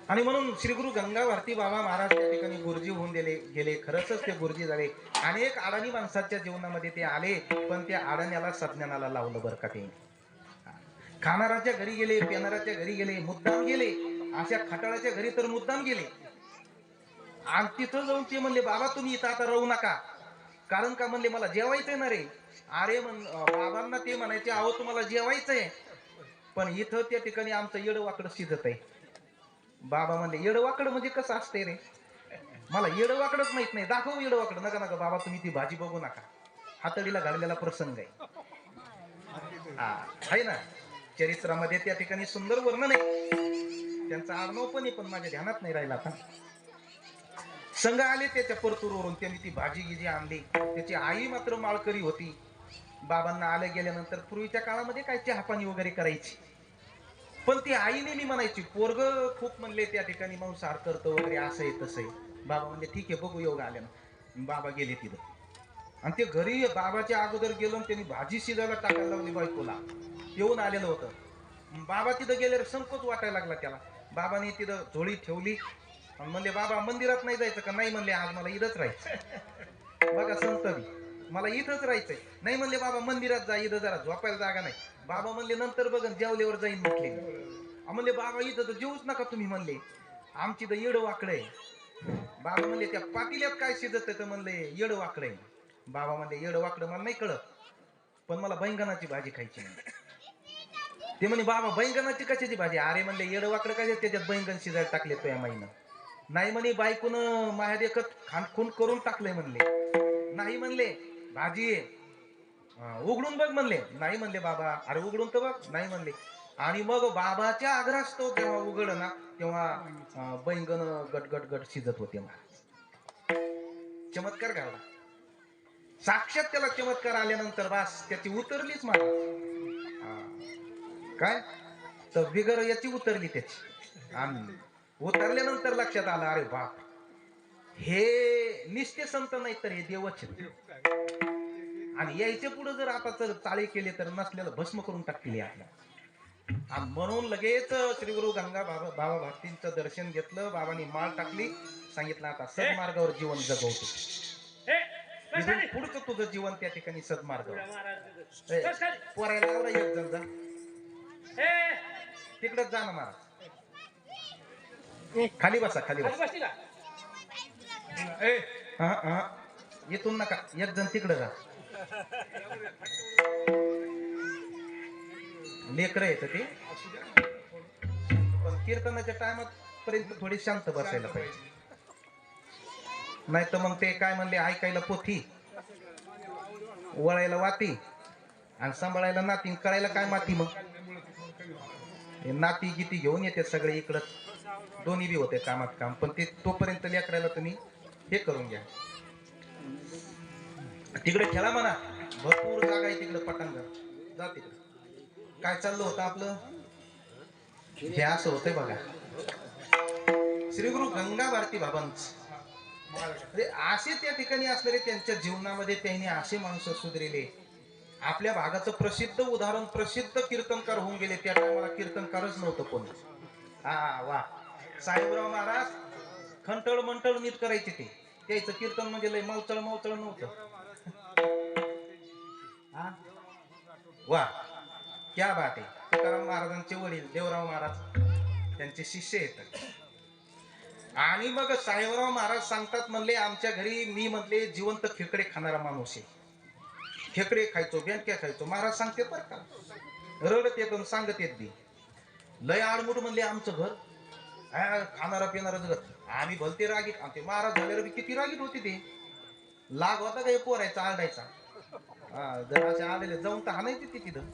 आणि म्हणून श्री गुरु गंगा भारती बाबा महाराज त्या ठिकाणी गुरुजी होऊन गेले. खरंच ते गुरुजी झाले. अनेक अडाणी माणसाच्या जीवनामध्ये ते आले, पण त्या अडाण्याला सज्ञानाला लावलं बरं का. ते खाणाराच्या घरी गेले, पिणाराच्या घरी गेले, मुद्दाम गेले, अशा खटाळाच्या घरी तर मुद्दाम गेले. आणि तिथं जाऊन ते म्हणले बाबा तुम्ही इथं आता राहू नका, कारण का म्हणले मला जेवायचंय ना रे. अरे बाबांना ते म्हणायचे अहो तुम्हाला जेवायचंय, पण इथं त्या ठिकाणी आमचं येडवाकडं शिजत आहे. बाबा म्हणले येडवाकडं म्हणजे कसं असते रे, मला येडवाकडच माहित नाही, दाखव येडवाकडं. नका नका बाबा तुम्ही ती भाजी बघू नका, हातडीला घाललेला प्रसंग आहे. हा आहे ना चरित्रामध्ये त्या ठिकाणी सुंदर वर्णन आहे. त्यांचा आडनाव पण आहे, पण माझ्या ध्यानात नाही राहिला आता. संघ आले त्याच्या परतूरवरून, त्यांनी ती भाजी गिजी आणली. त्याची आई मात्र माळकरी होती. बाबांना आले गेल्यानंतर पूर्वीच्या काळामध्ये काय चहापाणी वगैरे करायची, पण ती आई नेहमी म्हणायची पोरग खूप म्हणले त्या ठिकाणी मांसाहार करतो वगैरे, असं आहे तसं आहे. बाबा म्हणजे ठीक आहे बघू योग आल्यानं. बाबा गेले तिथं आणि ते घरी बाबाच्या अगोदर गेलो आणि त्यांनी भाजी शिजायला टाकायला लावली बायकोला. येऊन आलेलं होतं. बाबा तिथं गेल्यावर संकोच वाटायला लागला त्याला. बाबाने तिथं झोळी ठेवली आणि म्हणले बाबा मंदिरात नाही जायचं का? नाही म्हणले आज मला इथंच राहायचं. बघा संत मला इथंच राहायचंय. नाही म्हणले बाबा मंदिरात जा, इथं जरा झोपायला जागा नाही. बाबा म्हणले नंतर बघन जेवल्यावर जाईन म्हटले. म्हणले बाबा इथं तर जेवूच नका तुम्ही म्हणले, आमची तर येड वाकड आहे. बाबा म्हणले त्या पातेल्यात काय शिजत तर म्हणले येड वाकड आहे. बाबा म्हणले येड वाकड मला नाही कळत, पण मला बैंगनाची भाजी खायची नाही. ते म्हणे बाबा बैंगनाची कशाची भाजी? अरे म्हणले येड वाकड काय त्याच्यात बैंगन शिजायला टाकले तो या माईनं. नाही म्हणे बायकून माझ्या देखत खानखून करून टाकलंय म्हणले. नाही म्हणले भाजी उघडून बघ म्हणले. नाही म्हणले बाबा. अरे उघडून तर बघ. नाही म्हणले. आणि मग बाबाच्या आग्रहास तो जेव्हा उघड ना तेव्हा बैंगन गटगट गट शिजत होते. चमत्कार घडला. साक्षात त्याला चमत्कार आल्यानंतर बास त्याची उतरलीच मला. काय तर बिगर याची उतरली त्याची. आणि उतरल्यानंतर लक्षात आलं अरे बाप, हे निस्ते संत नाही तर हे देवच. आणि यायचे पुढे जर आता तर चाळे केले तर नसलेलं भस्म करून टाकले आपल्या. म्हणून लगेच श्री गुरु गंगा बाबा भारतींचं दर्शन घेतलं. बाबांनी माळ टाकली, सांगितलं आता सदमार्गावर जीवन जगवतो. पुढचं तुझं जीवन त्या ठिकाणी सदमार्गावर. पोरायला एक जण जा तिकडच जा ना महाराज. खाली बसा खाली बसा. येथून नका, एक जण तिकडे जा. लेकर येत ते, पण कीर्तनाच्या टायमात पर्यंत थोडी शांत बसायला पाहिजे. नाही तर मग ते काय म्हणले ऐकायला पोथी, वळायला वाती आणि सांभाळायला नाती, करायला काय माती. मग नाती गीती घेऊन येते सगळे इकडं, दोन्ही बी होते कामात काम. पण ते तोपर्यंत लेकरायला तुम्ही हे करून घ्या. तिकडे खेळा म्हणा, भरपूर जागा आहे तिकडे पटांगण, जा तिकडे. काय चाललं होतं आपलं हे असं होतंय बघा. श्री गुरु गंगा भारती बाबांच असे त्या ठिकाणी असणारे त्यांच्या जीवनामध्ये त्यांनी असे माणसं सुधरेले. आपल्या भागाचं प्रसिद्ध उदाहरण, प्रसिद्ध कीर्तनकार होऊन गेले. त्या टायमाला कीर्तनकारच नव्हतं कोणी. वा साहेबराव महाराज खंटळ मंटळ नीट करायचे ते, त्याचं कीर्तन म्हणजे लय मवचळ मवचळ नव्हतं. वा क्या बात आहे. तुकाराम महाराजांचे वडील देवराव महाराज त्यांचे शिष्य आहेत. आणि मग साहेबराव महाराज सांगतात म्हणले आमच्या घरी मी म्हणले जिवंत खेकडे खाणारा माणूस आहे. खेकडे खायचो, बेंडक्या खायचो. महाराज सांगते बर का, रडत येत सांगत येत बी. लय आडमुठ म्हणले आमचं घर, खाणारा पिणारच घर. आम्ही भलते रागीत. आणि ते महाराज झाल्यावर बी किती रागीत होते ते. लाग होता का हे पोरायचा आरडायचा. जर असे आलेले जाऊन तर हाणायचे ते तिथं.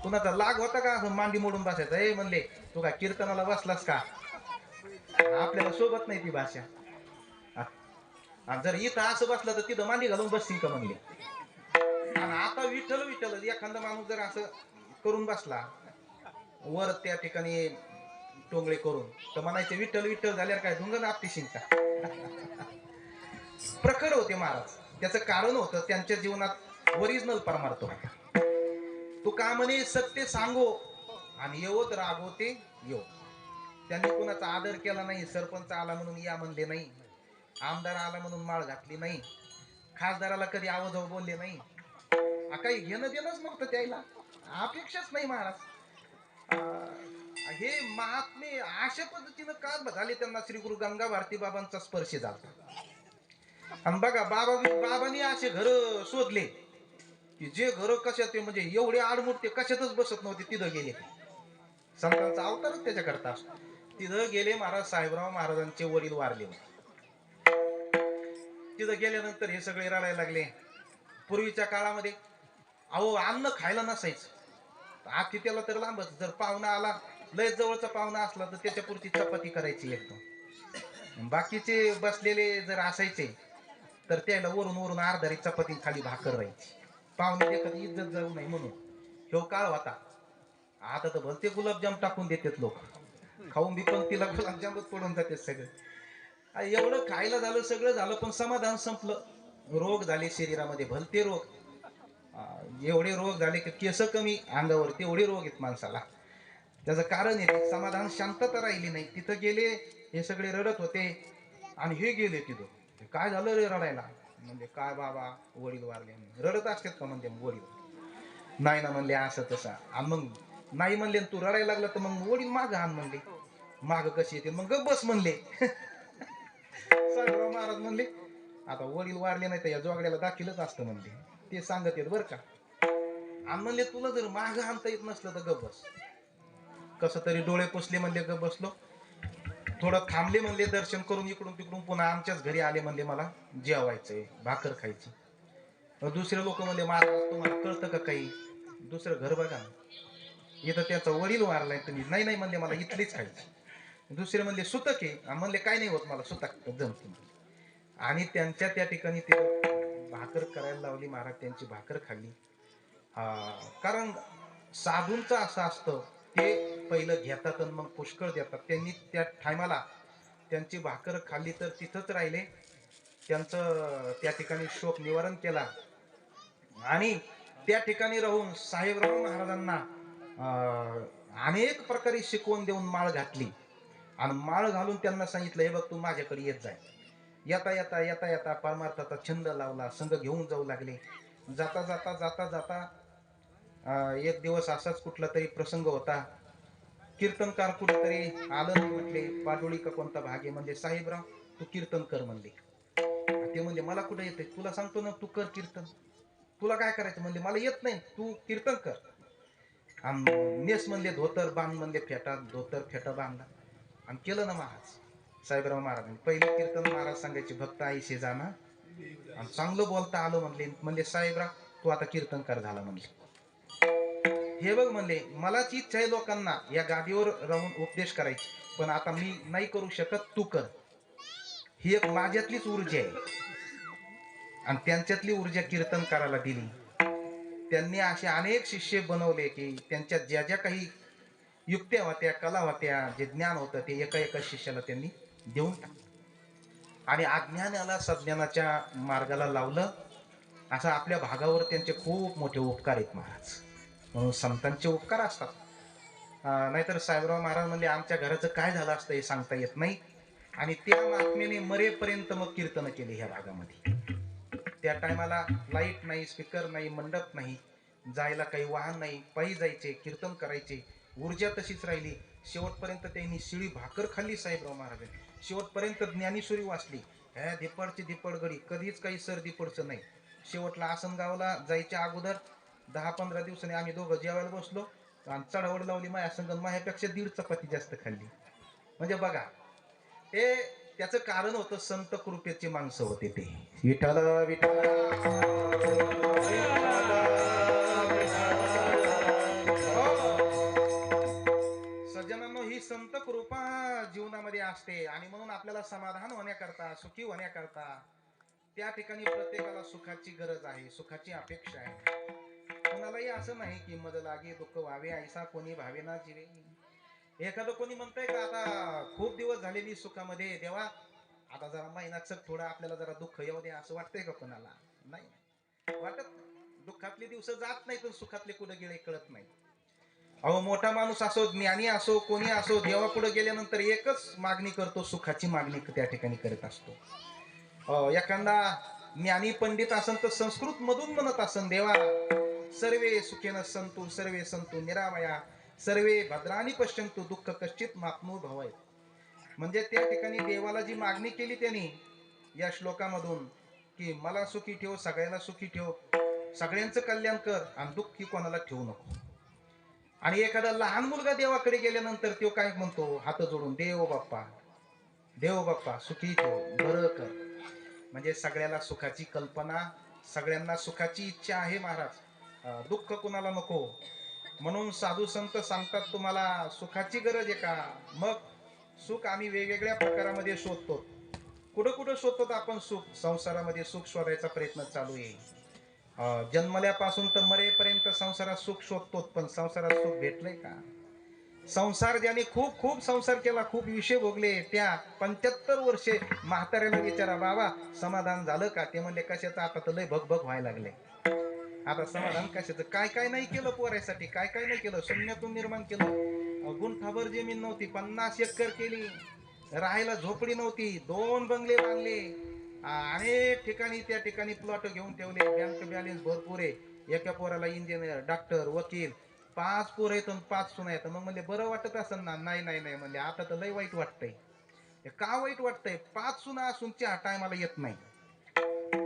कुणाचा लाग होता का असं मांडी मोडून बसायचा. हे म्हणले तू काय कीर्तनाला बसलास का, आपल्याला सोबत नाही ती भाषा. जर इथं असं बसलं तर तिथं मांडी घालून बसतील का म्हणले. आणि आता विठ्ठल विठ्ठल एखादा माणूस जर असं करून बसला वर त्या ठिकाणी टोंगळे करून, तर म्हणायचे विठ्ठल विठ्ठल झाल्यावर काय ढुंगण आपटीशील का. प्रखर होते महाराज. त्याचं कारण होतं त्यांच्या जीवनात ओरिजिनल परमार्थ होता. तो का म्हणे सत्य सांगो आणि येवत रागवते येव. त्यांनी कोणाचा आदर केला नाही. सरपंच आला म्हणून या म्हणले नाही, आमदार आला म्हणून माळ घातली नाही, खासदाराला कधी आवाज बोलले नाही. काही घेणं देणंच नव्हतं त्याला, अपेक्षाच नाही महाराज. हे महात्मे अशा पद्धतीनं का झाले त्यांना श्री गुरु गंगा भारती बाबांचा स्पर्श झाला. आणि बघा बाबांनी असे घर शोधले की जे घर कशात ते म्हणजे एवढे आडमुठ ते कशातच बसत नव्हते. तिथं गेले संतांचा अवतारच त्याच्याकरता असतो. तिथं गेले महाराज साहेबराव महाराजांचे वडील वारले. तिथं गेल्यानंतर हे सगळे रडायला लागले. पूर्वीच्या काळामध्ये अहो अन्न खायला नसायचं. आतिथ्याला तर लांबच. जर पाहुणा आला लय जवळचा पाहुणा असला तर त्याच्यापुरती चपाती करायची एकदम. बाकीचे बसलेले जर असायचे तर त्याला वरून वरून अर्धारी चपाती खाली भाकर राहायची. पाहुणे देखत इज्जत जाऊ नये म्हणून. ह्यो काळ होता. आता तर भलते गुलाबजाम टाकून देतात लोक. खाऊन बी पण तिला गुलाबजामच पडून जाते सगळं. एवढं खायला झालं सगळं झालं पण समाधान संपलं. रोग झाले शरीरामध्ये भलते रोग. एवढे रोग झाले की केस कमी अंगावर तेवढे रोग आहेत माणसाला. त्याचं कारण आहे समाधान शांतता राहिली नाही. तिथं गेले हे सगळे रडत होते आणि हे गेले तिथं. काय झालं रे रडायला? म्हणजे काय बाबा वडील वारले. रडत असतात का म्हणजे वडील? नाही ना म्हणले असं तसं. आणि मग नाही म्हणले तू रडायला लागला तर मग वडील माग आण म्हणले. माग कशी येते मग बस म्हणले. साहेबराव महाराज म्हणले आता वडील वारले नाही तर या जोगड्याला दाखिलच असतं म्हणले. ते सांगत येत बर का. आणि म्हणले तुला जर माग आणता येत नसलं तर गप बस. कस तरी डोळे पुसले म्हणले गप बसलो. थोडं थांबले म्हणले दर्शन करून इकडून तिकडून पुन्हा आमच्याच घरी आले म्हणले मला जेवायचंय भाकर खायची. दुसरे लोक म्हणले महाराज तुम्हाला कळतं का काही? दुसरं घर बघा इथं त्याचा वडील वारलाय तुम्ही नाही नाही म्हणले मला इथलीच खायची. दुसरे म्हणले सुतक आहे म्हणले काय नाही होत मला सुतक जमत. आणि त्यांच्या त्या ठिकाणी ते भाकर करायला लावली. महाराज त्यांची भाकर खाल्ली. कारण साधूंचं असं असतं ते पहिलं घेतात आणि मग पुष्कळ देतात. त्यांनी त्या टायमाला त्यांची भाकर खाल्ली तर तिथंच राहिले. त्यांचं त्या ठिकाणी शोक निवारण केला आणि त्या ठिकाणी राहून साहेबराव महाराजांना अनेक प्रकारे शिकवण देऊन माळ घातली. आणि माळ घालून त्यांना सांगितलं हे बघ तू माझ्याकडे येत जाय. येता येता येता येता परमार्थाचा छंद लावला. संघ घेऊन जाऊ लागले. जाता जाता जाता जाता एक दिवस असाच कुठला तरी प्रसंग होता. कीर्तनकार कुठेतरी आलं नाही म्हटले. पाडोळी का कोणता भाग आहे म्हणजे साहेबराव तू कीर्तन कर म्हणले. ते म्हणजे मला कुठे येते तुला सांगतो ना तू कर कीर्तन. तुला काय करायचं म्हणले मला येत नाही तू कीर्तन कर. नेस म्हणले धोतर बांध म्हणले फेटा धोतर फेटा बांधला आणि केलं ना महाराज. साहेबराव महाराजांनी पहिले कीर्तन महाराज सांगायचे भक्त आईशे जाना आणि चांगलं बोलता आलं म्हणले साहेबराव तू आता कीर्तनकार झाला म्हणले. हे बघ म्हणले मलाच इच्छा आहे लोकांना या गादीवर राहून उपदेश करायची पण आता मी नाही करू शकत तू कर. ही एक माझ्यातलीच ऊर्जा आहे. आणि त्यांच्यातली ऊर्जा कीर्तनकाराला दिली. त्यांनी असे अनेक शिष्य बनवले की त्यांच्या ज्या ज्या काही युक्त्या होत्या कला होत्या जे ज्ञान होतं ते एका एका शिष्याला त्यांनी देऊन टाकलं. आणि अज्ञानाला सज्ञानाच्या मार्गाला लावलं. असं आपल्या भागावर त्यांचे खूप मोठे उपकार आहेत महाराज. म्हणून संतांचे उपकार असतात. नाहीतर साहेबराव महाराज म्हणजे आमच्या घराचं काय झालं असतं हे सांगता येत नाही. आणि त्या महात्म्याने मरेपर्यंत मग कीर्तन केले ह्या भागामध्ये. त्या टायमाला लाईट नाही स्पीकर नाही मंडप नाही जायला काही वाहन नाही पायी जायचे कीर्तन करायचे. ऊर्जा तशीच राहिली. शेवटपर्यंत त्यांनी शिळी भाकर खाल्ली साहेबराव महाराजांनी. शेवटपर्यंत ज्ञानेश्वरी वाचली. ह्या धिप्पाडची धिप्पाडगडी कधीच काही सर धिप्पाडचं नाही. शेवटला आसनगावला जायच्या अगोदर 10-15 दिवसांनी आम्ही दोघं जेवायला बसलो आणि चढावड लावली माझ्या संग. माझ्यापेक्षा 1.5 चपाती जास्त खाल्ली. म्हणजे बघा हे त्याचं कारण होतं संत कृपेची माणसं होते ते. विठ्ठल विठ्ठल सज्जनांनो ही संत कृपा जीवनामध्ये असते. आणि म्हणून आपल्याला समाधान होण्याकरता सुखी होण्याकरता त्या ठिकाणी प्रत्येकाला सुखाची गरज आहे सुखाची अपेक्षा आहे. कोणालाही असं नाही की मद लागे दुःख व्हावे ऐसा कोणी भावे ना जीवे. एखादं कोणी म्हणतंय का आता खूप दिवस झालेली सुखामध्ये देवा आता जरा महिन्यात थोडं आपल्याला जरा दुःख येऊ दे असं वाटतंय का कोणाला? नाही वाटत. दुःखातले दिवस जात नाही तर सुखातले कुठे गेले कळत नाही. अहो मोठा माणूस असो ज्ञानी असो कोणी असो देवा पुढे गेल्यानंतर एकच मागणी करतो सुखाची मागणी त्या ठिकाणी करत असतो. एखादा ज्ञानी पंडित असन तर संस्कृत मधून म्हणत असन देवा सर्वे सुखेन संतु सर्वे संतु निरामया सर्वे भद्राणी पश्यंतु दुःख कश्चित माप्नो भवाय. म्हणजे त्या ठिकाणी देवाला जी मागणी केली त्यांनी या श्लोकामधून की मला सुखी ठेव, सगळ्याला सुखी ठेव, सगळ्यांचं कल्याण कर आणि दुःखी कोणाला ठेवू नको. आणि एखादा लहान मुलगा देवाकडे गेल्यानंतर तो काय म्हणतो हात जोडून, देव बाप्पा, देव बाप्पा सुखी ठेव, बरं कर. म्हणजे सगळ्याला सुखाची कल्पना, सगळ्यांना सुखाची इच्छा आहे महाराज, दुःख कुणाला नको. म्हणून साधू संत सांगतात तुम्हाला सुखाची गरज आहे का? मग सुख आम्ही वेगवेगळ्या प्रकारामध्ये शोधतो. कुठं कुठं शोधतो आपण सुख? संसारामध्ये सुख शोधायचा प्रयत्न चालू आहे. जन्मल्यापासून तर मरेपर्यंत संसारात सुख शोधतो, पण संसारात सुख भेटलंय का? संसार ज्याने खूप खूप संसार केला, खूप विषय भोगले, त्या 75 वर्षे म्हाताऱ्याला विचारा बाबा समाधान झालं का? ते म्हणले कशाचं, आता तर लय भग भग व्हायला लागले. आता समाधान कशाचं? काय काय नाही केलं पोरासाठी, काय काय नाही केलं. शून्यातून निर्माण केलं. गुंठाभर जमीन नव्हती, 50 एकर केली. राहायला झोपडी नव्हती, 2 बंगले बांधले. अनेक ठिकाणी त्या ठिकाणी प्लॉट घेऊन ठेवले. बँक बॅलन्स भरपूर आहे. एका पोराला इंजिनियर, डॉक्टर, वकील, 5 पोरं आहेत आणि 5 सुना आहेत. मग म्हणले बरं वाटत असेल ना? नाही नाही नाही म्हणले, आता तर लय वाईट वाटतंय. का वाईट वाटतंय? 5 सुना असून चहा टायमाला येत नाही.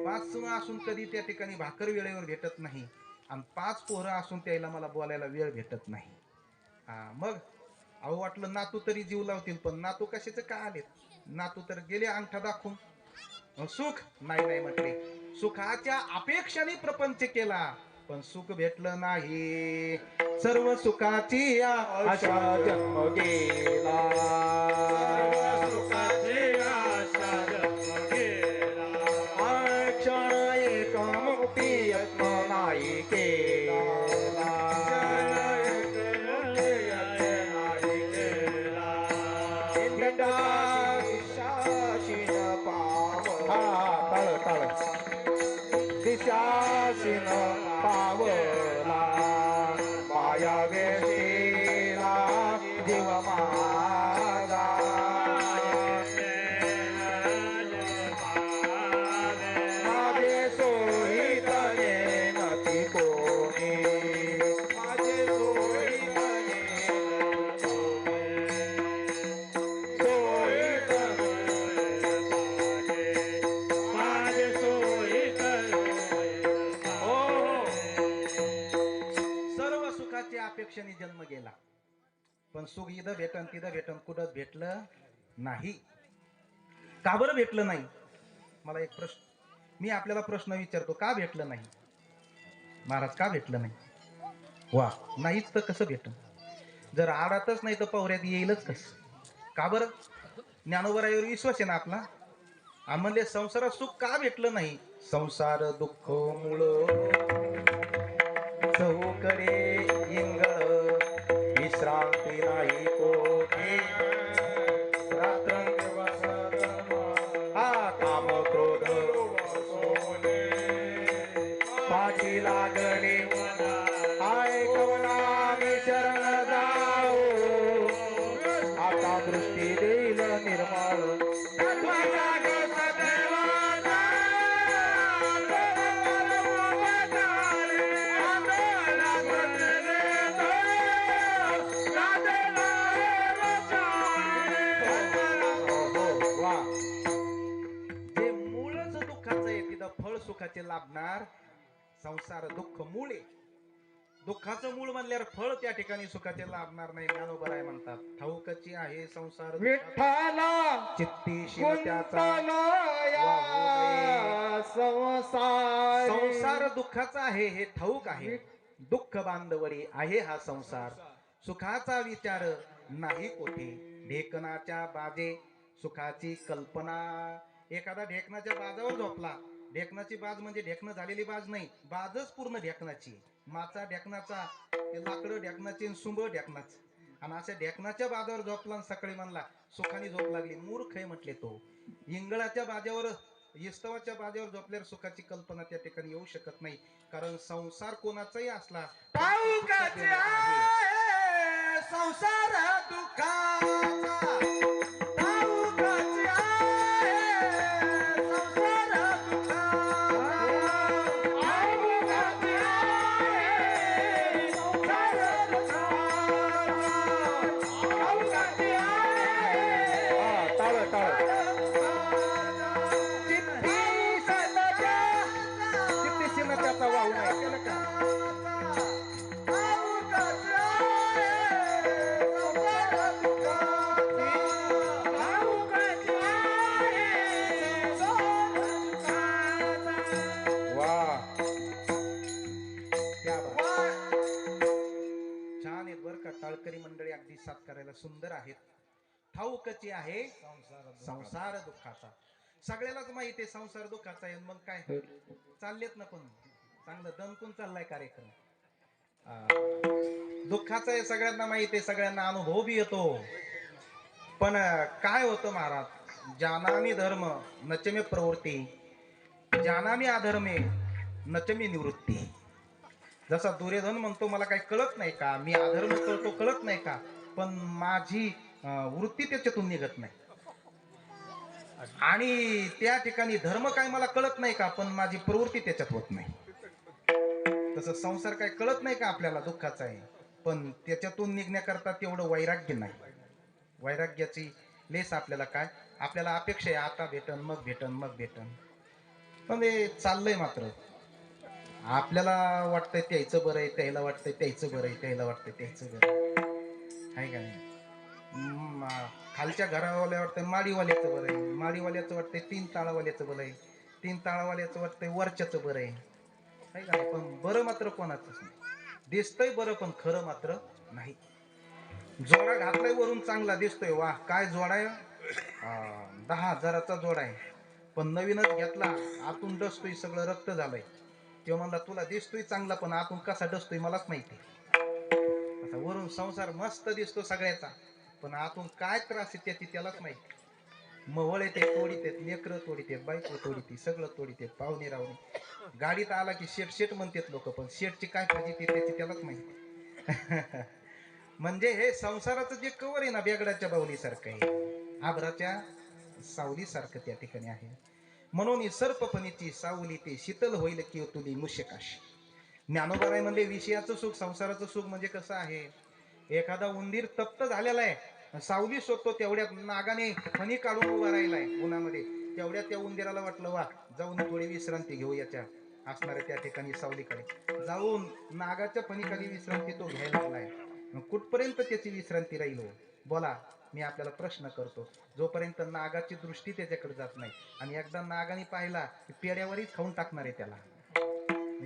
5 सुना असून कधी त्या ठिकाणी भाकर वेळेवर भेटत नाही. आणि 5 पोरं असून त्याला मला बोलायला वेळ भेटत नाही. मग अहो वाटलं नातू तरी जीव लावतील, पण नातू कशाचे का आले? नातू तर गेले अंगठा दाखवून. सुख नाही नाही म्हटले. सुखाच्या अपेक्षाने प्रपंच केला, पण सुख भेटलं नाही. सर्व सुखाची आशा जन्म गेला, सर्व सुखाची आशा जन्म गेला. क्षण एक मुक्ती यत्न नाही केला. दिशाशीन पावला माया वेशीला जीव माझा. माझे सोयीतले नती कोणी, माझे सोयीतले माझे अपेक्षेने जन्म गेला, पण सुख इथं भेटन तिथं भेटन, कुठं भेटलं नाही. का बरं भेटलं नाही? मला एक प्रश्न, मी आपल्याला प्रश्न विचारतो, का भेटलं नाही महाराज? का भेटलं नाही? वा, नाहीच तर कसं भेटन? जर आडातच नाही तर पवऱ्यात येईलच कसं? का बरं? ज्ञानोबरावर विश्वास आहे ना आपला. म्हणले संसारात सुख का भेटलं नाही? संसार दुःख मूळ चहूकडे इंगळ, विश्रांती नाही कोठे. रात्रंदिवस काम क्रोध पाठी लागले. ऐकवना मी शरण जाऊ, आता दृष्टी देईल निर्मळ. फळ सुखाचे लाभणार. संसार दुःख मूळ आहे. दुःखाचं मूळ म्हणल्यावर फळ त्या ठिकाणी सुखाचे लाभणार नाही. ज्ञानोबराय म्हणतात ठाऊकची आहे संसार विठ्ठला चित्ती शिव त्याचा संसार दुःखाचा आहे हे ठाऊक आहे. दुःख बांधवडी आहे हा संसार. सुखाचा विचार नाही कोठे. ढेकणाच्या बाजे सुखाची कल्पना. एखादा ढेकणाच्या बाजावर झोपला. ढेकणाची बाज म्हणजे ढेकणं झालेली बाज नाही, बाजच पूर्ण ढेकणाची. माचा ढेकणाचा, ते लाकडं ढेकणाचे, सुंब ढेकणाच. आणि अशा ढेकणाच्या बाजावर झोपला सकाळी म्हणला सुखाने झोप लागली. मूर्ख आहे म्हटले तो. इंगळाच्या बाजावर, इस्तवाच्या बाजावर झोपल्यावर सुखाची कल्पना त्या ठिकाणी येऊ शकत नाही. कारण संसार कोणाचाही असला संसार दुःखाचा आहेत बरं का, टाळकरी मंडळी अगदी साथ करायला सुंदर आहेत. ठाऊकची आहे संसार दुःखाचा. सगळ्यालाच माहिती आहे संसार दुःखाचा आहे. मग काय चाललेत ना, पण चांगलं दणकून चाललाय कार्यक्रम. दुःखाचा आहे सगळ्यांना माहिती आहे, सगळ्यांना अनुभव बी येतो. पण काय होतं महाराज, जानामी धर्म नचमे प्रवृत्ती, जानामी अधर्मे नचमी निवृत्ती. जसा दुर्योधन म्हणतो मला काही कळत नाही का, मी अधर्म करतो कळत नाही का, पण माझी वृत्ती त्याच्यातून निघत नाही. आणि त्या ठिकाणी धर्म काय मला कळत नाही का, पण माझी प्रवृत्ती त्याच्यात होत नाही. तसं संसार काय कळत नाही का आपल्याला, दुःखाचा आहे, पण त्याच्यातून निघण्याकरता तेवढं वैराग्य नाही. वैराग्याची लेस आपल्याला काय, आपल्याला अपेक्षा आहे आता भेटन मग भेटन मग भेटन, पण हे चाललंय मात्र. आपल्याला वाटतंय त्याचं बरं आहे, त्याला वाटतंय त्याचं बरं आहे, त्याला वाटतंय त्याचं बरं आहे का नाही. खालच्या घरावाल्या वाटतंय माडीवाल्याचं बरं आहे, माडीवाल्याचं वाटतंय 3 ताळावाल्याचं बरं आहे, 3 ताळावाल्याचं वाटतंय वरच्याचं बरं आहे का नाही. पण बरं मात्र कोणाचंच नाही. दिसतंय बरं पण खरं मात्र नाही. जोडा घातलाय वरून चांगला दिसतोय, वा काय जोडा आहे, 10,000चा जोडा आहे, पण नवीनच घेतला, आतून डसतोय, सगळं रक्त झालंय. तो म्हणला तुला दिसतोय चांगला, पण आतून कसा डसतोय मलाच माहिती. आता वरून संसार मस्त दिसतो सगळ्याचा, पण आतून काय त्रास आहे त्याची त्यालाच माहिती. मवळ येते तोडीत आहेत, लेकरं तोडीत आहेत, बायको तोडीत, सगळं तोडीत आहेत, पाहुणे रावणे. गाडीत आला की शेट शेट म्हणतात लोक, पण शेटची काय फजिती त्याची त्यालाच माहिती. म्हणजे हे संसाराचं जे कवर आहे ना, बेगडाच्या बाहुलीसारखं आहे, आभराच्या सावलीसारखं त्या ठिकाणी आहे. म्हणून सर्पपणीची सावली ते शीतल होईल की तुली मुश्यकाशी. ज्ञानोबा म्हणजे विषयाचं सुख, संसाराचं सुख म्हणजे कसं आहे, एखादा उंदीर तप्त झालेला आहे, सावली शोधतो, तेवढ्यात नागाने फणी काढून उभा राहिलाय उन्हामध्ये, तेवढ्यात त्या उंदीराला वाटलं वा जाऊन थोडी विश्रांती घेऊ याच्या असणाऱ्या त्या ठिकाणी सावलीकडे. जाऊन नागाच्या फणीखाली विश्रांती तो घ्यायला लागलाय. कुठपर्यंत त्याची विश्रांती राहील हो? बोला, मी आपल्याला प्रश्न करतो. जोपर्यंत नागाची दृष्टी त्याच्याकडे जात नाही, आणि एकदा नागाने पाहिला की पेड्यावरच खाऊन टाकणार आहे त्याला.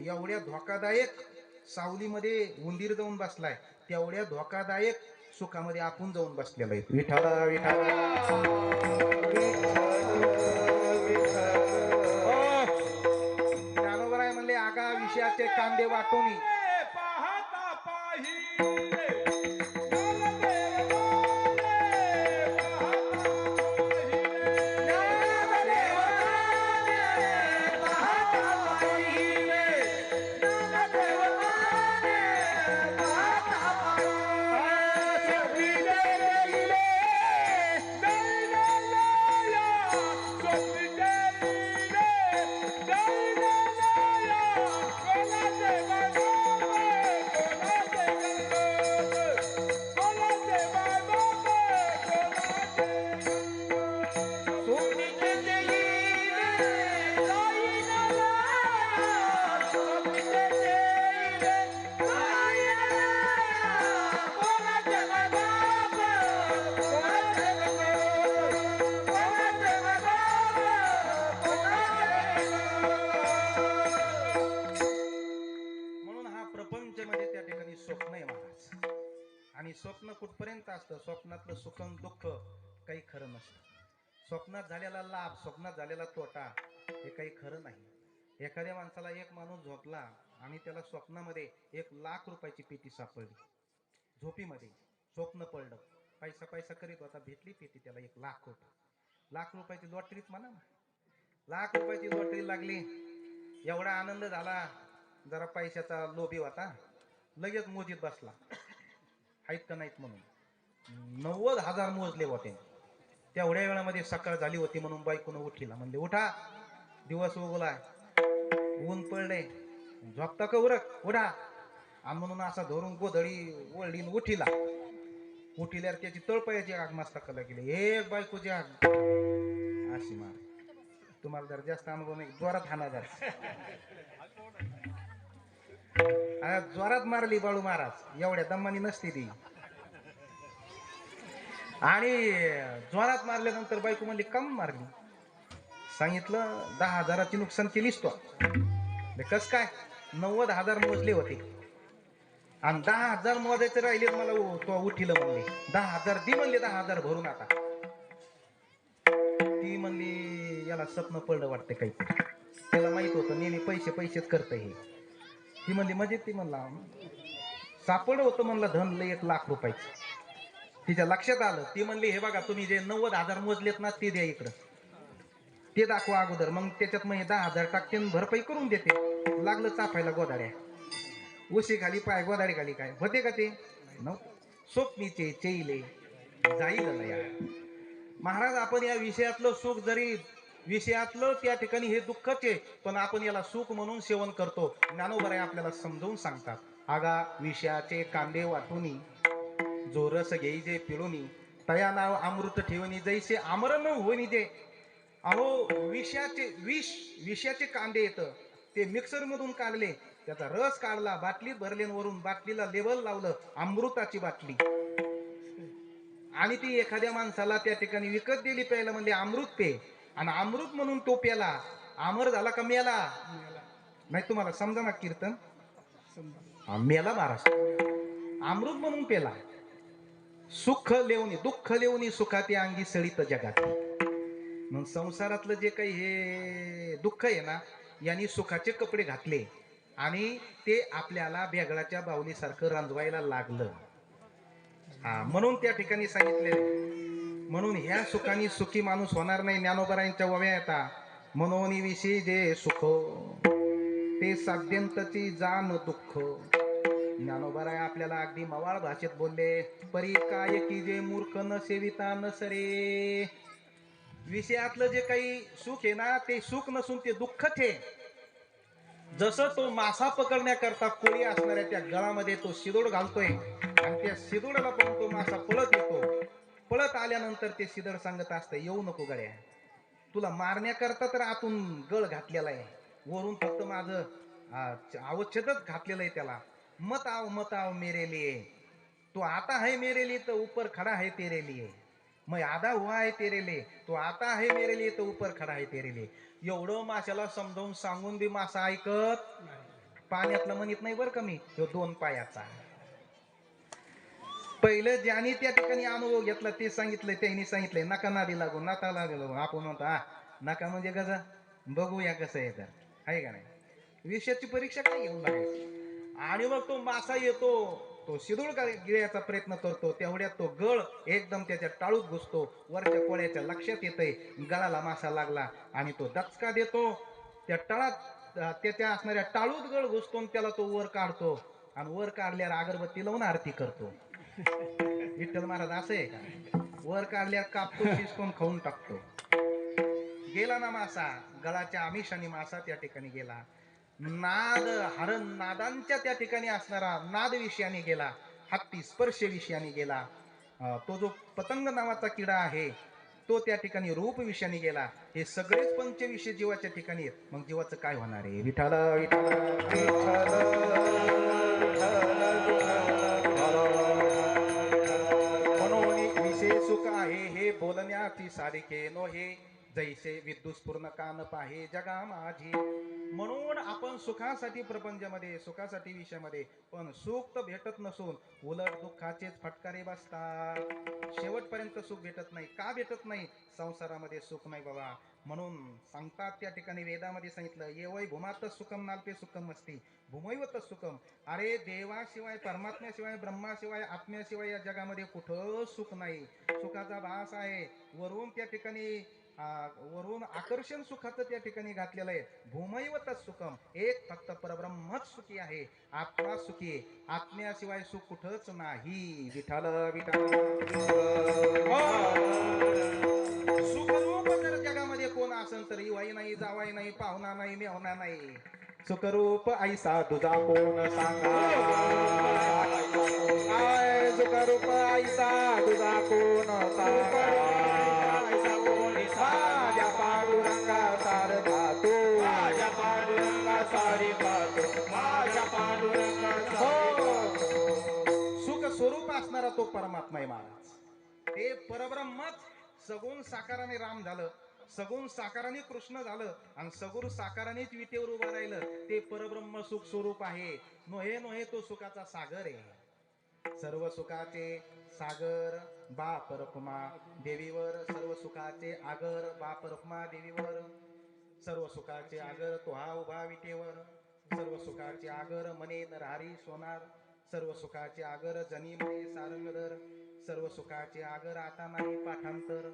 एवढ्या धोकादायक सावलीमध्ये उंदीर जाऊन बसलाय, तेवढ्या धोकादायक सुखामध्ये आपण जाऊन बसलेला आहे. विठाला विठाला ज्ञानोबराय म्हणले आगा विषयाचे कांदे वाटून पाहता पाही स्वप्न आहे महाराज. आणि स्वप्न कुठपर्यंत असतं, स्वप्नातलं सुख दुःख काही खरं नसतं. स्वप्नात झालेला लाभ, स्वप्नात झालेला तोटा हे काही खरं नाही. एखाद्या माणसाला एक माणूस झोपला आणि त्याला स्वप्नामध्ये 1,00,000 रुपयाची पेटी सापडली, झोपीमध्ये स्वप्न पडलं, पैसा पैसा करीत होता, भेटली पेटी त्याला 1,00,000 रुपये. लाख रुपयाची लॉटरीच म्हणा ना, लाख रुपयाची लॉटरी लागली. एवढा आनंद झाला, जरा पैशाचा लोभी होता, लगेच मोजीत बसला, आहेत का नाहीत म्हणून. 90,000 मोजले होते. तेवढ्या वेळामध्ये सकाळ झाली होती, म्हणून बायकोनं उठीला, म्हणले उठा, दिवस उगलाय, ऊन पडले, झोपता का उरक, उठा. आणि म्हणून असा धरून गोधडी वळलीन उठीला. उठिल्यावर त्याची तळपायाची आग मस्तकाला गेली, एक बायकोची आग अशी मार. तुम्हाला जर जास्त अनुभव नाही, जोरात हाना जर जोरात मारली बाळू महाराज, एवढ्या दमानी नसती ती. आणि जोरात मारल्यानंतर बायको म्हणली कम मारली. सांगितलं 10,000ची नुकसान केलीस तो. कस काय, 90,000 मोजले होते आणि 10,000 मोजायचे राहिले मला तो उठिलं म्हणले 10,000 दे म्हणले 10,000 भरून आता. ती म्हणली याला स्वप्न पडलं वाटतं काहीतरी, त्याला माहित होतं नेहमी पैसे पैसेच करतं हे. ती म्हणली म्हणजे ती म्हणला सापड होतं म्हणलं धन लय 1,00,000 रुपयाचं. तिच्या लक्षात आलं. ती म्हणली हे बघा तुम्ही जे 90,000 मोजलेत ना ते द्या इकडं, ते दाखवा अगोदर, मग त्याच्यात मग 10,000 टाकते भरपाई करून देते. लागलं चापायला गोदाड्या, उशी खाली पाय गोदाडी खाली, काय होते का ते स्वप्नीचे चैले जाईल ना या. महाराज आपण या विषयातलं सुख जरी विषयातलं त्या ठिकाणी हे दुःखच आहे, पण आपण याला सुख म्हणून सेवन करतो. ज्ञानोबराय आपल्याला समजावून सांगतात. आगा विषयाचे कांदे वाटुनी जो रस घेई जे पिळुनी तया नाव अमृत ठेवणी जैसे आमरण होईनी ते. अहो विषयाचे कांदे येतं ते मिक्सर मधून काढले, त्याचा रस काढला, बाटलीत भरले, वरून बाटलीला लेबल लावलं अमृताची बाटली, आणि ती एखाद्या माणसाला त्या ठिकाणी विकत दिली प्यायला म्हणजे अमृत पे, आणि अमृत म्हणून तो प्याला अमर झाला का मेला नाही. तुम्हाला समजा ना कीर्तन मेला महाराज अमृत म्हणून पेला. सुख लेवणी दुःख लेवणी सुखाती अंगी सळीत जगात. मग संसारातलं जे काही हे दुःख आहे ना यांनी सुखाचे कपडे घातले आणि ते आपल्याला बेगळाच्या बावलीसारखं रांजवायला लागलं. म्हणून त्या ठिकाणी सांगितले म्हणून ह्या सुखाने सुखी माणूस होणार नाही. ज्ञानोबरायांच्या वव्या येतात मनोनी विषयी जे सुख ते साध्यंतची जाण दुःख. ज्ञानोबराय आपल्याला अगदी मवाळ भाषेत बोलले. परी काय की जे मूर्ख न सेविता न सरे. विषयातलं जे काही सुख आहे ना ते सुख नसून ते दुःखच आहे. जसं तो मासा पकडण्याकरता कोळी असणाऱ्या त्या गळामध्ये तो शिदोड घालतोय आणि त्या शिदोडाला पण तो मासा पळत येतो. पळत आल्यानंतर ते शिदोड सांगत असतं येऊ नको गड्या, तुला मारण्याकरता तर आतून गळ घातलेला आहे, वरून फक्त माझं अवच्छेदच घातलेलं आहे त्याला. मत आव मेरे लिए, तो आता है मेरे लिए तो ऊपर खड़ा है तेरे लिए. मैं आधा हुआ है तेरे लिए, तो आता है मेरे लिए तो ऊपर खड़ा है तेरे लिए. एवढं माशाला समजावून सांगून बी मासा ऐकत पाण्यातलं म्हणत नाही बरं कमी. तो 2 पायाचा. पहिलं ज्याने त्या ठिकाणी अनुभव घेतला ते सांगितलंय, त्यांनी सांगितलंय नका नादी लागू नका लागलो. आपण म्हणतो नका म्हणजे कसं बघूया कसं आहे तर आहे का नाही. विषयाची परीक्षा काय घेऊन लागायची. आणि मग तो मासा येतो, तो शिदूळ गिळ्याचा प्रयत्न करतो, तेवढ्यात तो गळ एकदम त्याच्या टाळूत घुसतो. वरच्या कोळ्याच्या लक्षात येतंय गळाला मासा लागला आणि तो दचका देतो. त्या तळात त्याच्या असणाऱ्या टाळूत गळ घुसतो आणि त्याला तो वर काढतो आणि वर काढल्यावर अगरबत्ती लावून आरती करतो. विठ्ठल महाराज असं आहे का. वर काढल्यावर कापतो शिजकून खाऊन टाकतो. गेला ना मासा, गळाच्या आमिषाने मासा त्या ठिकाणी गेला. नाद हरण नादांच्या त्या ठिकाणी असणारा नाद विषयाने गेला. हत्ती स्पर्श विषयाने गेला. तो जो पतंग नावाचा किडा आहे तो त्या ठिकाणी रूप विषयाने गेला. हे सगळेच पंचविषय जीवाच्या ठिकाणी आहेत. मग जीवाचं काय होणार आहे. विठ्ठल विठ्ठल म्हणून विषय सुख आहे हे बोलण्याची सारिके नोहे. जैसे विद्युस्फूर्ण कान पाहे जगा माझी. म्हणून आपण सुखासाठी प्रपंचामध्ये सुखासाठी विषयामध्ये पण सुख तर भेटत नसून उलट दुःखाचेच फटकारे बसतात. शेवटपर्यंत सुख भेटत नाही. का भेटत नाही. संसारामध्ये सुख नाही बाबा. म्हणून सांगतात त्या ठिकाणी वेदामध्ये सांगितलं ये वै भूमात सुखम नाल्पे सुखम असती भूमैवत सुखम. अरे देवाशिवाय परमात्म्याशिवाय ब्रह्माशिवाय आत्म्याशिवाय या जगामध्ये कुठं सुख नाही. सुखाचा भास आहे. वरून त्या ठिकाणी वरून आकर्षण सुखाचं त्या ठिकाणी घातलेलं आहे. भूमैवत सुखम. एक फक्त परब्रह्मच सुखी आहे. आत्मा सुखी आहे. आत्म्याशिवाय सुख कुठंच नाही. विठ्ठल विठ्ठल सुखरूप जर जगामध्ये कोण असेल तरी वाई नाही जावाई नाही पाहुणा नाही मेवणा नाही. सुखरूप ऐसा तुझा कोण सांगा. काय सुखरूप ऐसा तुझा कोण सांगा. माझ्या पांडुरंगा सारखा तू. माझ्या पांडुरंगा सारखा तू. माझ्या पांडुरंगा सुख स्वरूप असणारा तो परमात्मा आहे महाराज. ते परब्रह्मच सगुण साकाराने राम झालं. सगुण साकाराने कृष्ण झालं आणि सगुण साकारानेच विटेवर उभं राहिलं. ते परब्रह्म सुख स्वरूप आहे. नोहे नोहे तो सुखाचा सागर आहे. सर्व सुखाचे सागर बाप रखुमा देवीवर, सर्व सुखाचे आगर बाप रखुमा देवीवर, सर्व सुखाचे आगर तो हा उभा विटेवर, सर्व सुखाचे आगर मने नरहरी सोनार, सर्व सुखाचे आगर जनी मने सारंगधर, सर्व सुखाचे आगर आता नाही पाठांतर.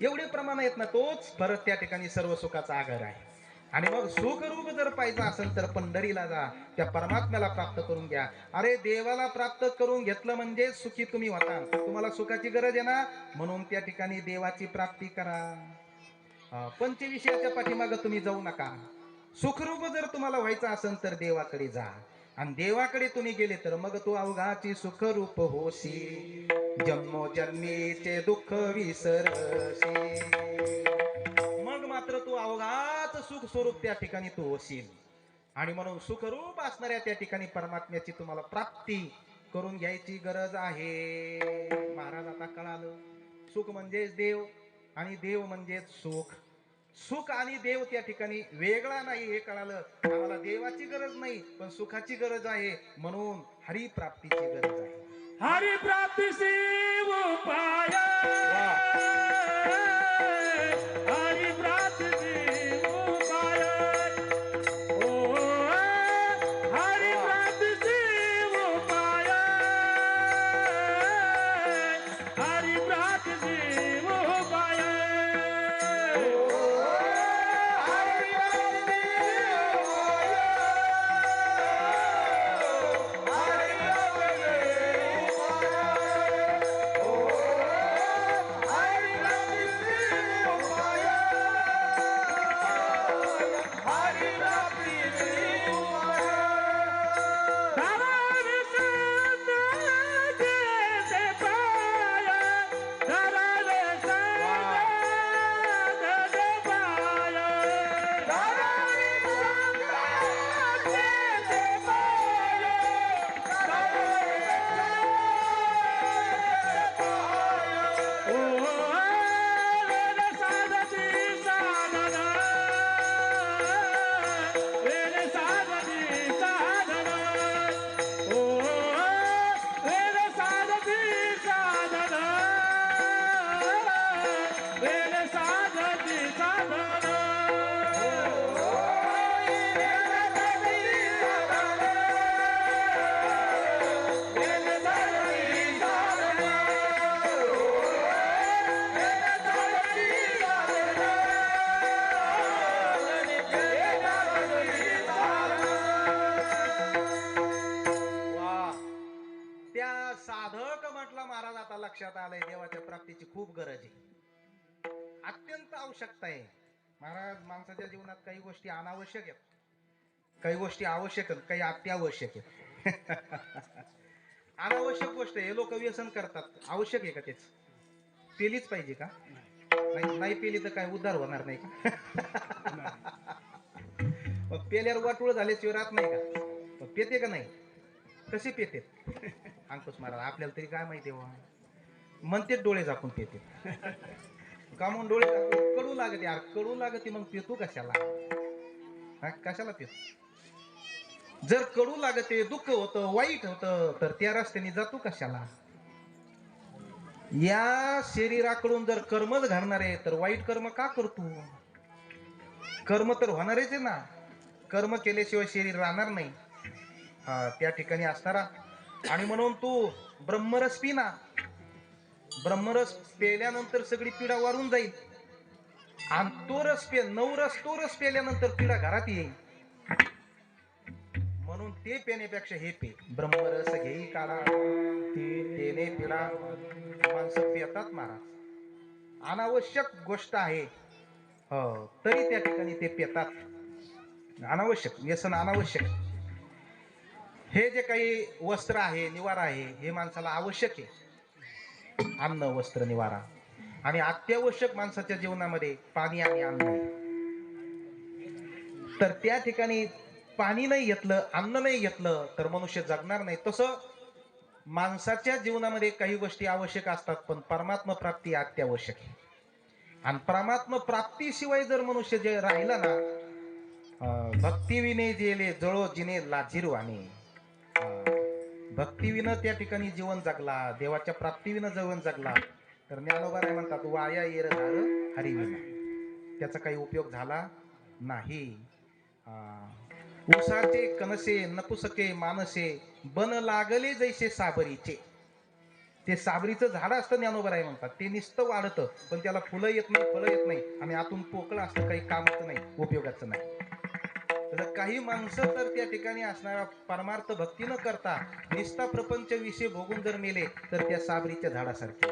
एवढे प्रमाण आहेत ना, तोच परत त्या ठिकाणी सर्व सुखाचा आगर आहे. आणि मग सुखरूप जर पाहिजे असेल तर पंढरीला जा, त्या परमात्म्याला प्राप्त करून घ्या. अरे देवाला प्राप्त करून घेतलं म्हणजे सुखी तुम्ही होता. तुम्हाला सुखाची गरज आहे ना, म्हणून त्या ठिकाणी देवाची प्राप्ती करा. पंचविषयाच्या पाठीमागे तुम्ही जाऊ नका. सुखरूप जर तुम्हाला व्हायचं असेल तर देवाकडे जा. आणि देवाकडे तुम्ही गेले तर मग तू अवघाची सुखरूप होशी, जन्मोजन्मीचे दुःख विसरशी. मग मात्र तू अवघाच सुख स्वरूप त्या ठिकाणी तू होशील. आणि म्हणून सुखरूप असणाऱ्या त्या ठिकाणी परमात्म्याची तुम्हाला प्राप्ती करून घ्यायची गरज आहे. महाराज आता कळालं, सुख म्हणजेच देव आणि देव म्हणजेच सुख. सुख आणि देव त्या ठिकाणी वेगळा नाही हे कळालं. आम्हाला देवाची गरज नाही पण सुखाची गरज आहे, म्हणून हरिप्राप्तीची गरज आहे. हरि प्राप्ति से उपाय, हरि प्राप्ति से उपाय, ओ हरि प्राप्ति से उपाय, हरि प्राप्ति से उपाय, साधक म्हटला महाराज आता लक्षात आलंय, देवाच्या प्राप्तीची खूप गरज आहे, अत्यंत आवश्यकता आहे. महाराज माणसाच्या जीवनात काही गोष्टी अनावश्यक आहेत, काही गोष्टी आवश्यक आहेत, काही अत्यावश्यक आहेत. अनावश्यक गोष्ट हे लोक व्यसन करतात, आवश्यक आहे का तेच? पेलीच पाहिजे का? नाही पेली तर काय उद्धार होणार नाही का? मग पेल्यावर वाटोळ झाल्याशिवाय राहत नाही का? मग पेते का नाही? कसे पेते अंकुश महाराज आपल्याला तरी काय माहिती हो, म्हणते डोळे झाकून पेते का? मग डोळे झाकून कडू लागते यार, कडू लागते मग पेतो कशाला? कशाला पेतो? जर कडू लागते, दुःख होतं, वाईट होतं, तर त्या रस्त्याने जातो कशाला? या शरीराकडून जर कर्मच घडणार आहे तर वाईट कर्म का करतो? कर्म तर होणारच आहे ना, कर्म केल्याशिवाय शरीर राहणार नाही. त्या ठिकाणी असणारा. आणि म्हणून तू ब्रह्मरस पी ना, ब्रह्मरस पेल्यानंतर सगळी पीडा वारून जाईल. आणि तो रस पे, नवरस तो रस पेल्यानंतर पीडा घरात येईल. म्हणून ते पेण्यापेक्षा हे पे, ब्रह्मरस घेई काढा तेने पीडा. माणसं पेतात महाराज, अनावश्यक गोष्ट आहे तरी त्या ठिकाणी ते पेतात. अनावश्यक व्यसन, अनावश्यक. हे जे काही वस्त्र आहे, निवारा आहे, हे माणसाला आवश्यक आहे, अन्न वस्त्र निवारा. आणि अत्यावश्यक माणसाच्या जीवनामध्ये पाणी आणि अन्न आहे. तर त्या ठिकाणी पाणी नाही घेतलं, अन्न नाही घेतलं तर मनुष्य जगणार नाही. तसं माणसाच्या जीवनामध्ये काही गोष्टी आवश्यक असतात, पण परमात्मा प्राप्ती अत्यावश्यक आहे. आणि परमात्मा प्राप्तीशिवाय जर मनुष्य जे राहिला ना, भक्तीविने जेले जळो जिने लाजिरवाणे. भक्तीविनं त्या ठिकाणी जीवन जगला, देवाच्या प्राप्तीविनं जीवन जगला, तर ज्ञानोबा काय म्हणतात, वाया येर झार हरिविना. त्याचा काही उपयोग झाला नाही. उसाचे कनसे नपुसके मानसे बन लागले जैसे साबरीचे. ते साबरीचं झाड असतं ज्ञानोबा राय म्हणतात, ते नुसतं वाढतं पण त्याला फुलं येत नाही, फळं येत नाही, आणि आतून पोकळ असतं, काही कामाचं नाही, उपयोगाचं नाही. तर काही माणसं तर त्या ठिकाणी असणारा परमार्थ भक्ती न करता निस्ता प्रपंच विषय भोगून जर मेले तर त्या साबरीच्या झाडासारखे,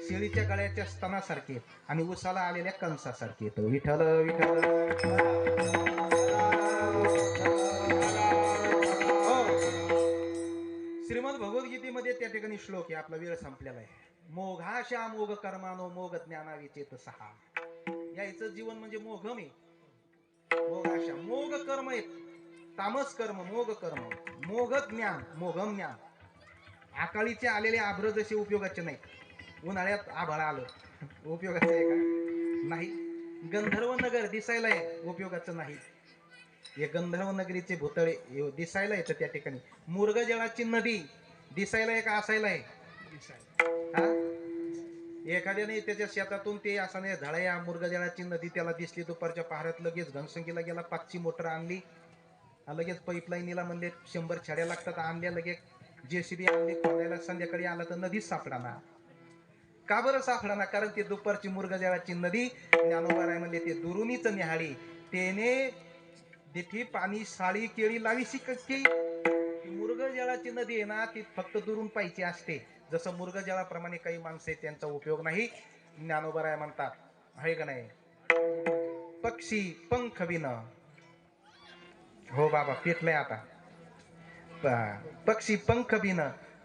शेळीच्या गळ्याच्या स्तनासारखे आणि उसाला आलेल्या कंसासारखे. तो विठ्ठल विठ्ठल. श्रीमद भगवद्गीतेमध्ये त्या ठिकाणी श्लोक आहे, आपला वेळ संपलेला आहे. मोघाशा मोघ कर्मानो मोघ ज्ञानाविचेत सहा. यायचं जीवन म्हणजे मोघम आहे. मोघाशा मोघ कर्म आहेत, तामस कर्म, मोघ कर्म, मोघ ज्ञान, मोघम ज्ञान. आकाळीचे आलेले आभ्र जसे उपयोगाचे नाही, उन्हाळ्यात आभाळ आलं उपयोगाचं आहे का? नाही. गंधर्व नगर दिसायला आहे, उपयोगाचं नाही. हे गंधर्व नगरीचे भुतळे दिसायला येतं त्या ठिकाणी. मुर्गजळाची नदी दिसायला आहे का असायला आहे? हा? एखाद्याने त्याच्या शेतातून ते असाने झाडया मुर्गजळाची नदी त्याला दिसली, दुपारच्या पहारात लगेच घनसंगीला गेला, 5ची मोटर आणली, लगेच पाईपलाईनीला म्हणले 100 छड्या लागतात, आणल्या, लगेच जेसीबी आणली खोदायला, संध्याकाळी आला तर नदीच सापडाना. का बरं सापडाना? कारण ते दुपारची मुर्गजळाची नदी, ज्ञानोबा म्हणले ते दुरुनीच निहाळी, तेने दिठी पाणी साळी केळी लावी शिकती. मुर्गजळाची नदी आहे ना, ती फक्त दुरून पाहिजे असते. जसं मुर्गजळाप्रमाणे काही माणसं आहेत, त्यांचा उपयोग नाही. ज्ञानोबा राय म्हणतात, आहे का नाही, पक्षी पंख बिन. हो बाबा पेटलंय आता. पक्षी पंख बिन,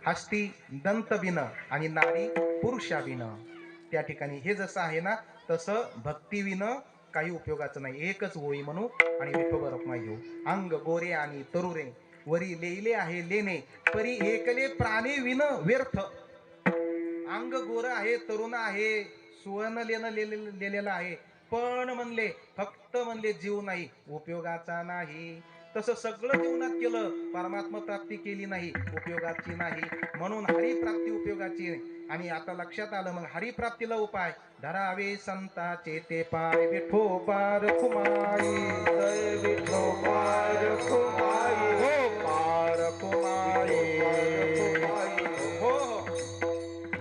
हस्ती दंत बिन, आणि नारी पुरुषा बिन. त्या ठिकाणी हे जसं आहे ना, तसं भक्ती विन काही उपयोगाचं नाही. एकच ओळी म्हणू आणि विठोबा रखमाई घेऊ. अंग गोरे आणि तरुरे वरी लेले आहे लेणे, परी एकले प्राणी विन व्यर्थ. अंग गोर आहे, तरुण आहे, सुवर्ण लेलेलं आहे, पण म्हणले फक्त म्हणले जीव नाही, उपयोगाचा नाही. तसं सगळं जीवनात केलं, परमात्मा प्राप्ती केली नाही, उपयोगाची नाही. म्हणून हरिप्राप्ती उपयोगाची. आणि आता लक्षात आलं, मग हरिप्राप्तीला उपाय धरावे संताचे ते पाय. विठोबा रखुमाई जय, विठोबा रखुमाई हो, पार कुमाई हो.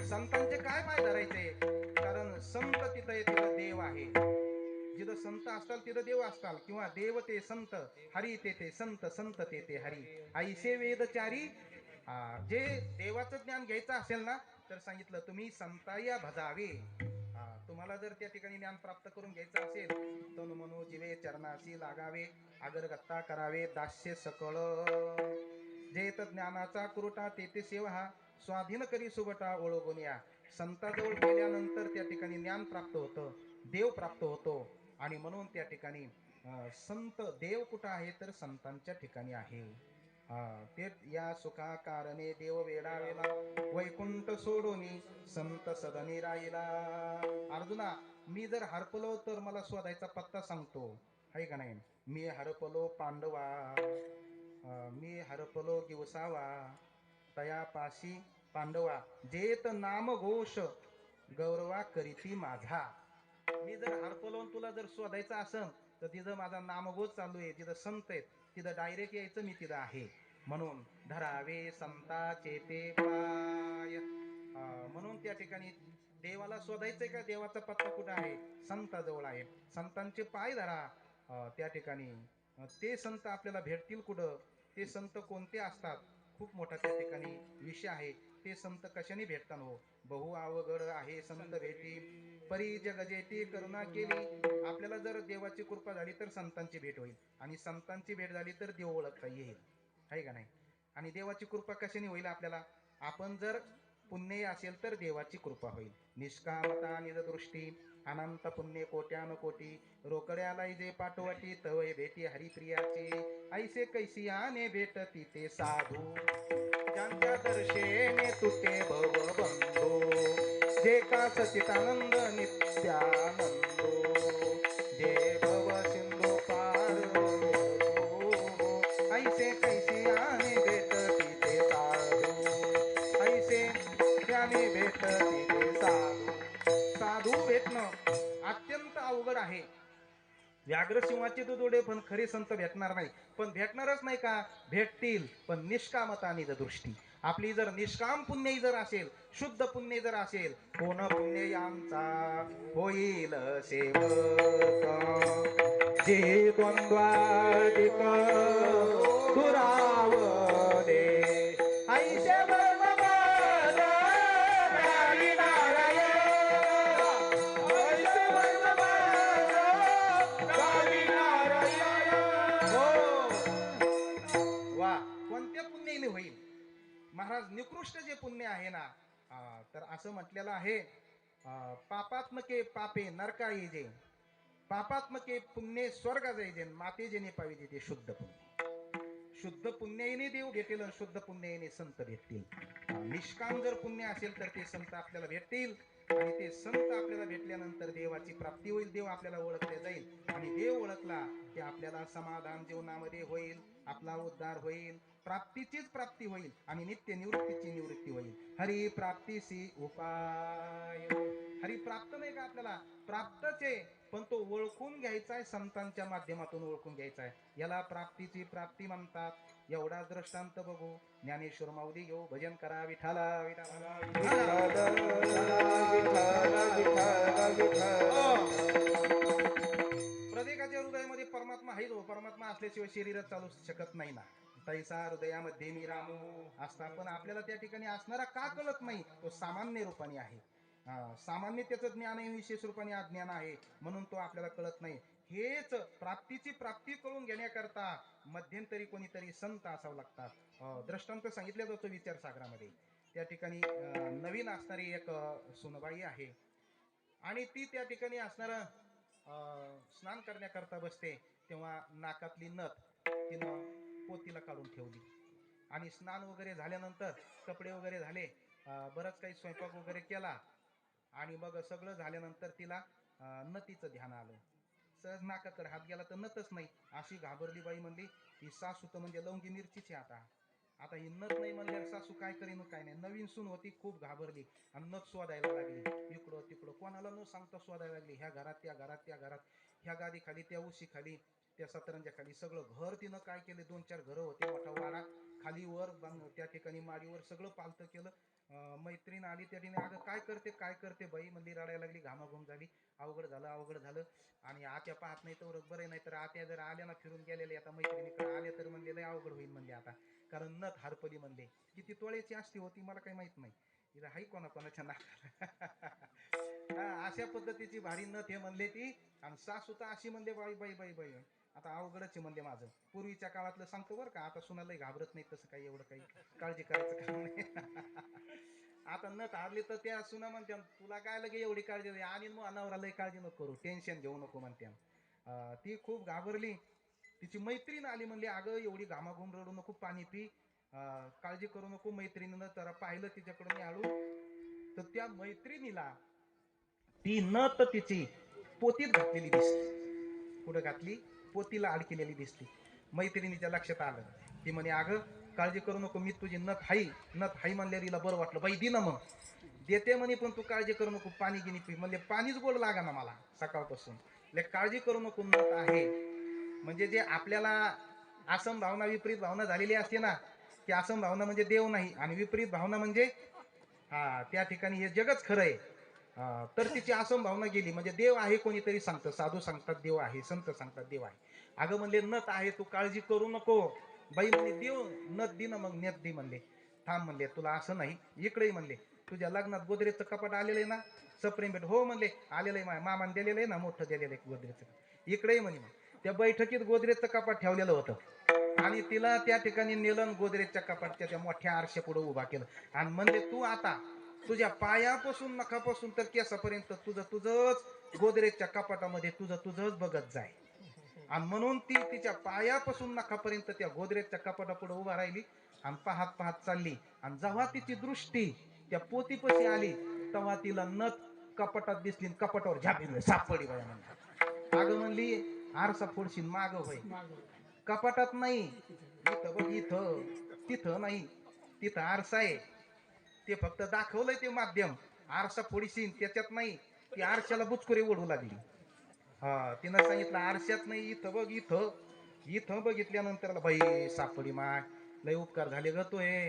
संतांचे काय पाय धरायचे? कारण संत तिथं तिथं देव आहे. जिथं संत असताल तिथं देव असताल, किंवा देव ते संत, हरी ते संत, संत ते हरी. ऐसे वेदचारी. जे देवाचं ज्ञान घ्यायचं असेल ना, तर सांगितलं तुम्ही संताया भजावे. तुम्हाला जर त्या ठिकाणी ज्ञान प्राप्त करून घ्यायचं असेल, तनु मनो जीवे चरणाशी लागावे, आगरगत्ता करावे, दास्य सकळ. जेत ज्ञानाचा कुरुटा तेथे सेवा, स्वाधीन करी सुबटा ओळखून. संताजवळ गेल्यानंतर त्या ठिकाणी ज्ञान प्राप्त होतं, देव प्राप्त होतो. आणि म्हणून त्या ठिकाणी संत देव कुठं आहे, तर संतांच्या ठिकाणी आहे. ते या सुखा कारणे देव वेडावेला, वैकुंठ सोडूनी संत सदनी राहिला. अर्जुना, मी जर हरपलो तर मला शोधायचा पत्ता सांगतो, आहे का नाही? मी हरपलो पांडवा, मी हरपलो दिवसावा, तयापाशी पांडवा जेत नाम घोष गौरवा करीती माझा. मी जर हरपलो तुला जर शोधायचं असेल तर तिथं माझा नामघोष चालू आहे, तिथं संत आहेत, तिथं डायरेक्ट यायचं, मी तिथं आहे. म्हणून धरावे संताचे ते पाय. म्हणून त्या ठिकाणी देवाला शोधायचंय का, देवाचा पत्ता कुठं आहे? संताजवळ आहे. संतांचे पाय धरा. त्या ठिकाणी ते संत आपल्याला भेटतील कुठं? ते संत कोणते असतात? खूप मोठा त्या ठिकाणी विषय आहे. ते संत कशाने भेटतात हो? बहु अवघड आहे संत भेटी, परी जग जेती करुणा केली. आपल्याला जर देवाची कृपा झाली तर संतांची भेट होईल, आणि संतांची भेट झाली तर देव ओळखता येईल, आहे का नाही? आणि देवाची कृपा कशाने होईल आपल्याला? आपण जर पुण्य असेल तर देवाची कृपा होईल. निष्कामता निजदृष्टी अनंत पुण्य कोट्यान कोटी, रोकड्याला जे पाठवटी तवय भेटी हरिप्रियाचे. ऐसे कैसी आने भेटती ते साधू, ज्यांच्या दर्शेने तुटे भव बंधू. जे का सचितानंद नित्यानंदो जे भव सिंधू पार विरतो. ऐसे कैसी आणि भेटती ते साधू ऐसे त्याने भेटती ते साधू. साधू भेटणं अत्यंत अवघड आहे. व्याघ्रसिंहाचे तो जोडे पण खरे संत भेटणार नाही. पण भेटणारच नाही का, भेटतील पण निष्कामताने दृष्टी. आपली जर निष्काम पुण्य जर असेल, शुद्ध पुण्य जर असेल, कोण पुण्य यांचा होईल सेवक. जे द्वंद्वादिक दुरावले ऐसे वर्णमान रावी नारायण. ऐसे वर्णमान रावी नारायण. हो वा, कोणत्या पुण्याने होईल महाराज. निकृष्ट जे पुण्य आहे ना, तर असं म्हटलेलं आहे, पापात्मके पापे नरका येजे, पापात्मके पुण्य स्वर्ग जायजे, माते जेणे पाहिजे ते शुद्ध पुण्य. शुद्ध पुण्याने देव भेटेल, शुद्ध पुण्याने संत भेटतील. निष्काम जर पुण्य असेल तर ते संत आपल्याला भेटतील, आणि ते संत आपल्याला भेटल्यानंतर देवाची प्राप्ती होईल. देव आपल्याला ओळखले जाईल, आणि देव ओळखला की आपल्याला समाधान जीवनामध्ये होईल, आपला उद्धार होईल, प्राप्तीचीच प्राप्ती होईल, आणि नित्य निवृत्तीची निवृत्ती होईल. हरी प्राप्तीसी उपाय. हरी प्राप्त नाही का आपल्याला, प्राप्तच आहे, पण तो ओळखून घ्यायचा आहे, संतांच्या माध्यमातून ओळखून घ्यायचा आहे. याला प्राप्तीची प्राप्ती म्हणतात. एवढा दृष्टांत बघू. ज्ञानेश्वर माऊली घेऊ. भजन करा विठाला विठाला प्रत्येकाच्या हृदयामध्ये परमात्मा आहे. जो परमात्मा असल्याशिवाय शरीरच चालू शकत नाही ना. तैसा हृदयामध्ये मी रामू असता, पण आपल्याला त्या ठिकाणी असणारा का कळत नाही, तो सामान्य रूपाने आहे. सामान्य त्याचं ज्ञान आहे, विशेष रूपाने अज्ञान आहे, म्हणून तो आपल्याला कळत नाही. हेच प्राप्तीची प्राप्ती करून घेण्याकरता मध्यंतरी कोणीतरी संत असावं लागतात. दृष्टांत सांगितलं जातो विचार सागरामध्ये. त्या ठिकाणी नवीन असणारी एक सुनबाई आहे, आणि ती त्या ठिकाणी असणार स्नान करण्याकरता बसते. तेव्हा नाकातली नथ तिनं पोतीला काढून ठेवली, आणि स्नान वगैरे झाल्यानंतर कपडे वगैरे झाले, बरंच काही स्वयंपाक वगैरे केला, आणि मग सगळं झाल्यानंतर तिला नतीचं ध्यान आलं. सहज नाकाकडे हात गेला तर नतच नाही. अशी घाबरली बाई. म्हणली ही सासू तर म्हणजे लवंगी मिरचीची. आता ही नथ नाही म्हणल्यावर सासू काय करीन काय नाही. नवीन सून होती, खूप घाबरली, आणि नथ शोधायला लागली. इकडं तिकडं कोणाला न सांगता शोधायला लागली. ह्या घरात त्या घरात त्या घरात, ह्या गादी खाली त्या उशी खाली त्या सतरंजा खाली, सगळं घर तिनं काय केलं. 2-4 घरं होते, मोठा वाडा, खाली वर त्या ठिकाणी माडीवर सगळं पालतं केलं. मैत्रीण आली त्या ठिकाणी. अगं काय करते काय करते बाई म्हणली. रडायला लागली, घामाघूम झाली. अवघड झालं अवघड झालं. आणि आत्या पाहत नाही तर बरं, नाही तर आत्या जर आल्या ना फिरून गेलेले, आता मैत्रिणीकडे आले तर म्हणले लय अवघड होईल म्हणले. आता कारण नथ हरपली म्हणले. किती तोळ्याची असती होती मला काही माहित नाही, इथं हाई कोणाकोणाच्या नाकाला. अशा पद्धतीची भारी नथ हे म्हणले ती. आणि सासू तर अशी म्हणले बाई बाई बाई बाई, आता अवघडच आहे म्हणले माझं. पूर्वीच्या काळातलं सांगतो बरं का, आता सुनालाही घाबरत नाही तसं काही, एवढं काही काळजी करायचं काम नाही. आता नथ हारली तर त्या सुना म्हणत्या तुला काय लगे एवढी काळजी, आणि मग नवरा लय काळजी नको करू, टेन्शन घेऊ नको म्हणत्या. ती खूप घाबरली. तिची मैत्रीण आली, म्हणली अगं एवढी घामाघूम रडू नको, पाणी पी, काळजी करू नको. मैत्रिणीनं जरा पाहिलं तिच्याकडून आळू, तर त्या मैत्रिणीला ती नथ तिची पोतीत घातलेली दिसली. कुठं घातली? पोतीला अडकलेली दिसली. मैत्रिणीच्या लक्षात आलं. ती म्हणे अगं काळजी करू नको, मी तुझी नथ हाई म्हणल्यावर हिला बरं वाटलं. बाई दे ना मग. देते म्हणे, पण तू काळजी करू नको, पाणी गिनी पी. म्हणजे पाणीच गोड लागा ना मला सकाळपासून. काळजी करू नको, नथ आहे. म्हणजे जे आपल्याला असम भावना विपरीत भावना झालेली असते ना, की असम भावना म्हणजे देव नाही, आणि विपरीत भावना म्हणजे त्या ठिकाणी हे जगच खरं आहे. तर तिची असम भावना गेली. म्हणजे देव आहे कोणीतरी सांगतं, साधू सांगतात देव आहे, संत सांगतात देव आहे. अगं म्हणले नथ आहे, तू काळजी करू नको. बाई म्हणले देव नथ दे ना मग, नेत दे म्हणले. थांब म्हणले, तुला असं नाही इकडे म्हणले, तुझ्या लग्नात गोदरेजचं कपाट आलेलं आहे ना, सप्रेम भेट. हो म्हणले आलेलं आहे, मामाने दिलेलं आहे ना, मोठं दिलेलं आहे गोदरेजचं. इकडे म्हणे. मग त्या बैठकीत गोदरेजचं कपाट ठेवलेलं होतं, आणि तिला त्या ठिकाणी नेलं, गोदरेजच्या कपाटच्या त्या मोठ्या आरशा पुढे उभा केलं, आणि म्हणजे तू आता तुझ्या पायापासून नखापासून तर केसापर्यंत तुझंच गोदरेजच्या कपाटामध्ये तुझंच बघत जाय. आणि म्हणून ती तिच्या पायापासून नखापर्यंत त्या गोदरेजच्या कपाटापुढे उभा राहिली, आणि पाहत पाहत चालली. आणि जेव्हा तिची दृष्टी त्या पोतीपाशी आली, तेव्हा तिला नथ कपाटात दिसली आणि कपाटावर झापली सापडी बाया म्हणली. अगं म्हणली आरसा फोडशील माग होय, कपाटात नाही, इथं बघ, इथं, तिथं नाही, तिथं आरसा आहे, ते फक्त दाखवलंय ते माध्यम, आरसा फोडशील त्याच्यात नाही. ती आरशाला बुचकुरी ओढू लागली. हा, तिनं सांगितलं आरशात नाही, इथं बघ, इथं, इथं बघितल्यानंतर बाई सापडी माय, लय उपकार झाले ग तो हे,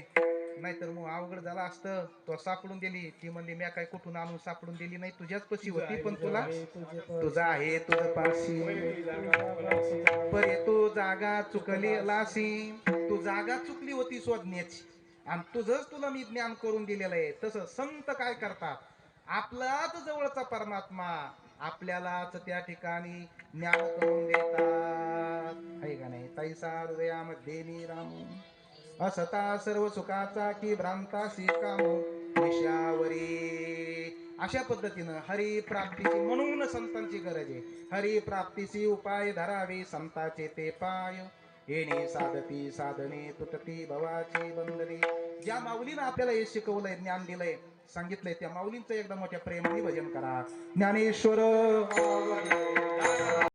नाहीतर मग अवघड झाला असतं. तो सापडून दिली. ती म्हणली म्या काय कुठून आणून सापडून दिली नाही, तुझ्याच पशी होती, पण तुला तुझं आहे तुझं पाशी, परे तू जागा चुकली लासी, तू जागा चुकली होती शोधण्याची, आणि तुझंच तुला मी ज्ञान करून दिलेलं आहे. तसं संत काय करतात, आपलाच जवळचा परमात्मा आपल्यालाच त्या ठिकाणी ज्ञान करून देतात, आहे का नाही. तैसा हृदयामध्ये निरामू असता सर्व सुखाचा की भ्रांतासी काम विषयावरी. अशा पद्धतीनं हरी प्राप्तीची म्हणून संतांची गरज आहे. हरी प्राप्तीची उपाय धरावे संताचे ते पाय, येणे साधती साधने तुटती भवाची बंधने. ज्या माऊलीनं आपल्याला हे शिकवलंय, ज्ञान दिलंय, सांगितलंय, त्या माऊलींचं एकदा मोठ्या प्रेमाने भजन करा. ज्ञानेश्वर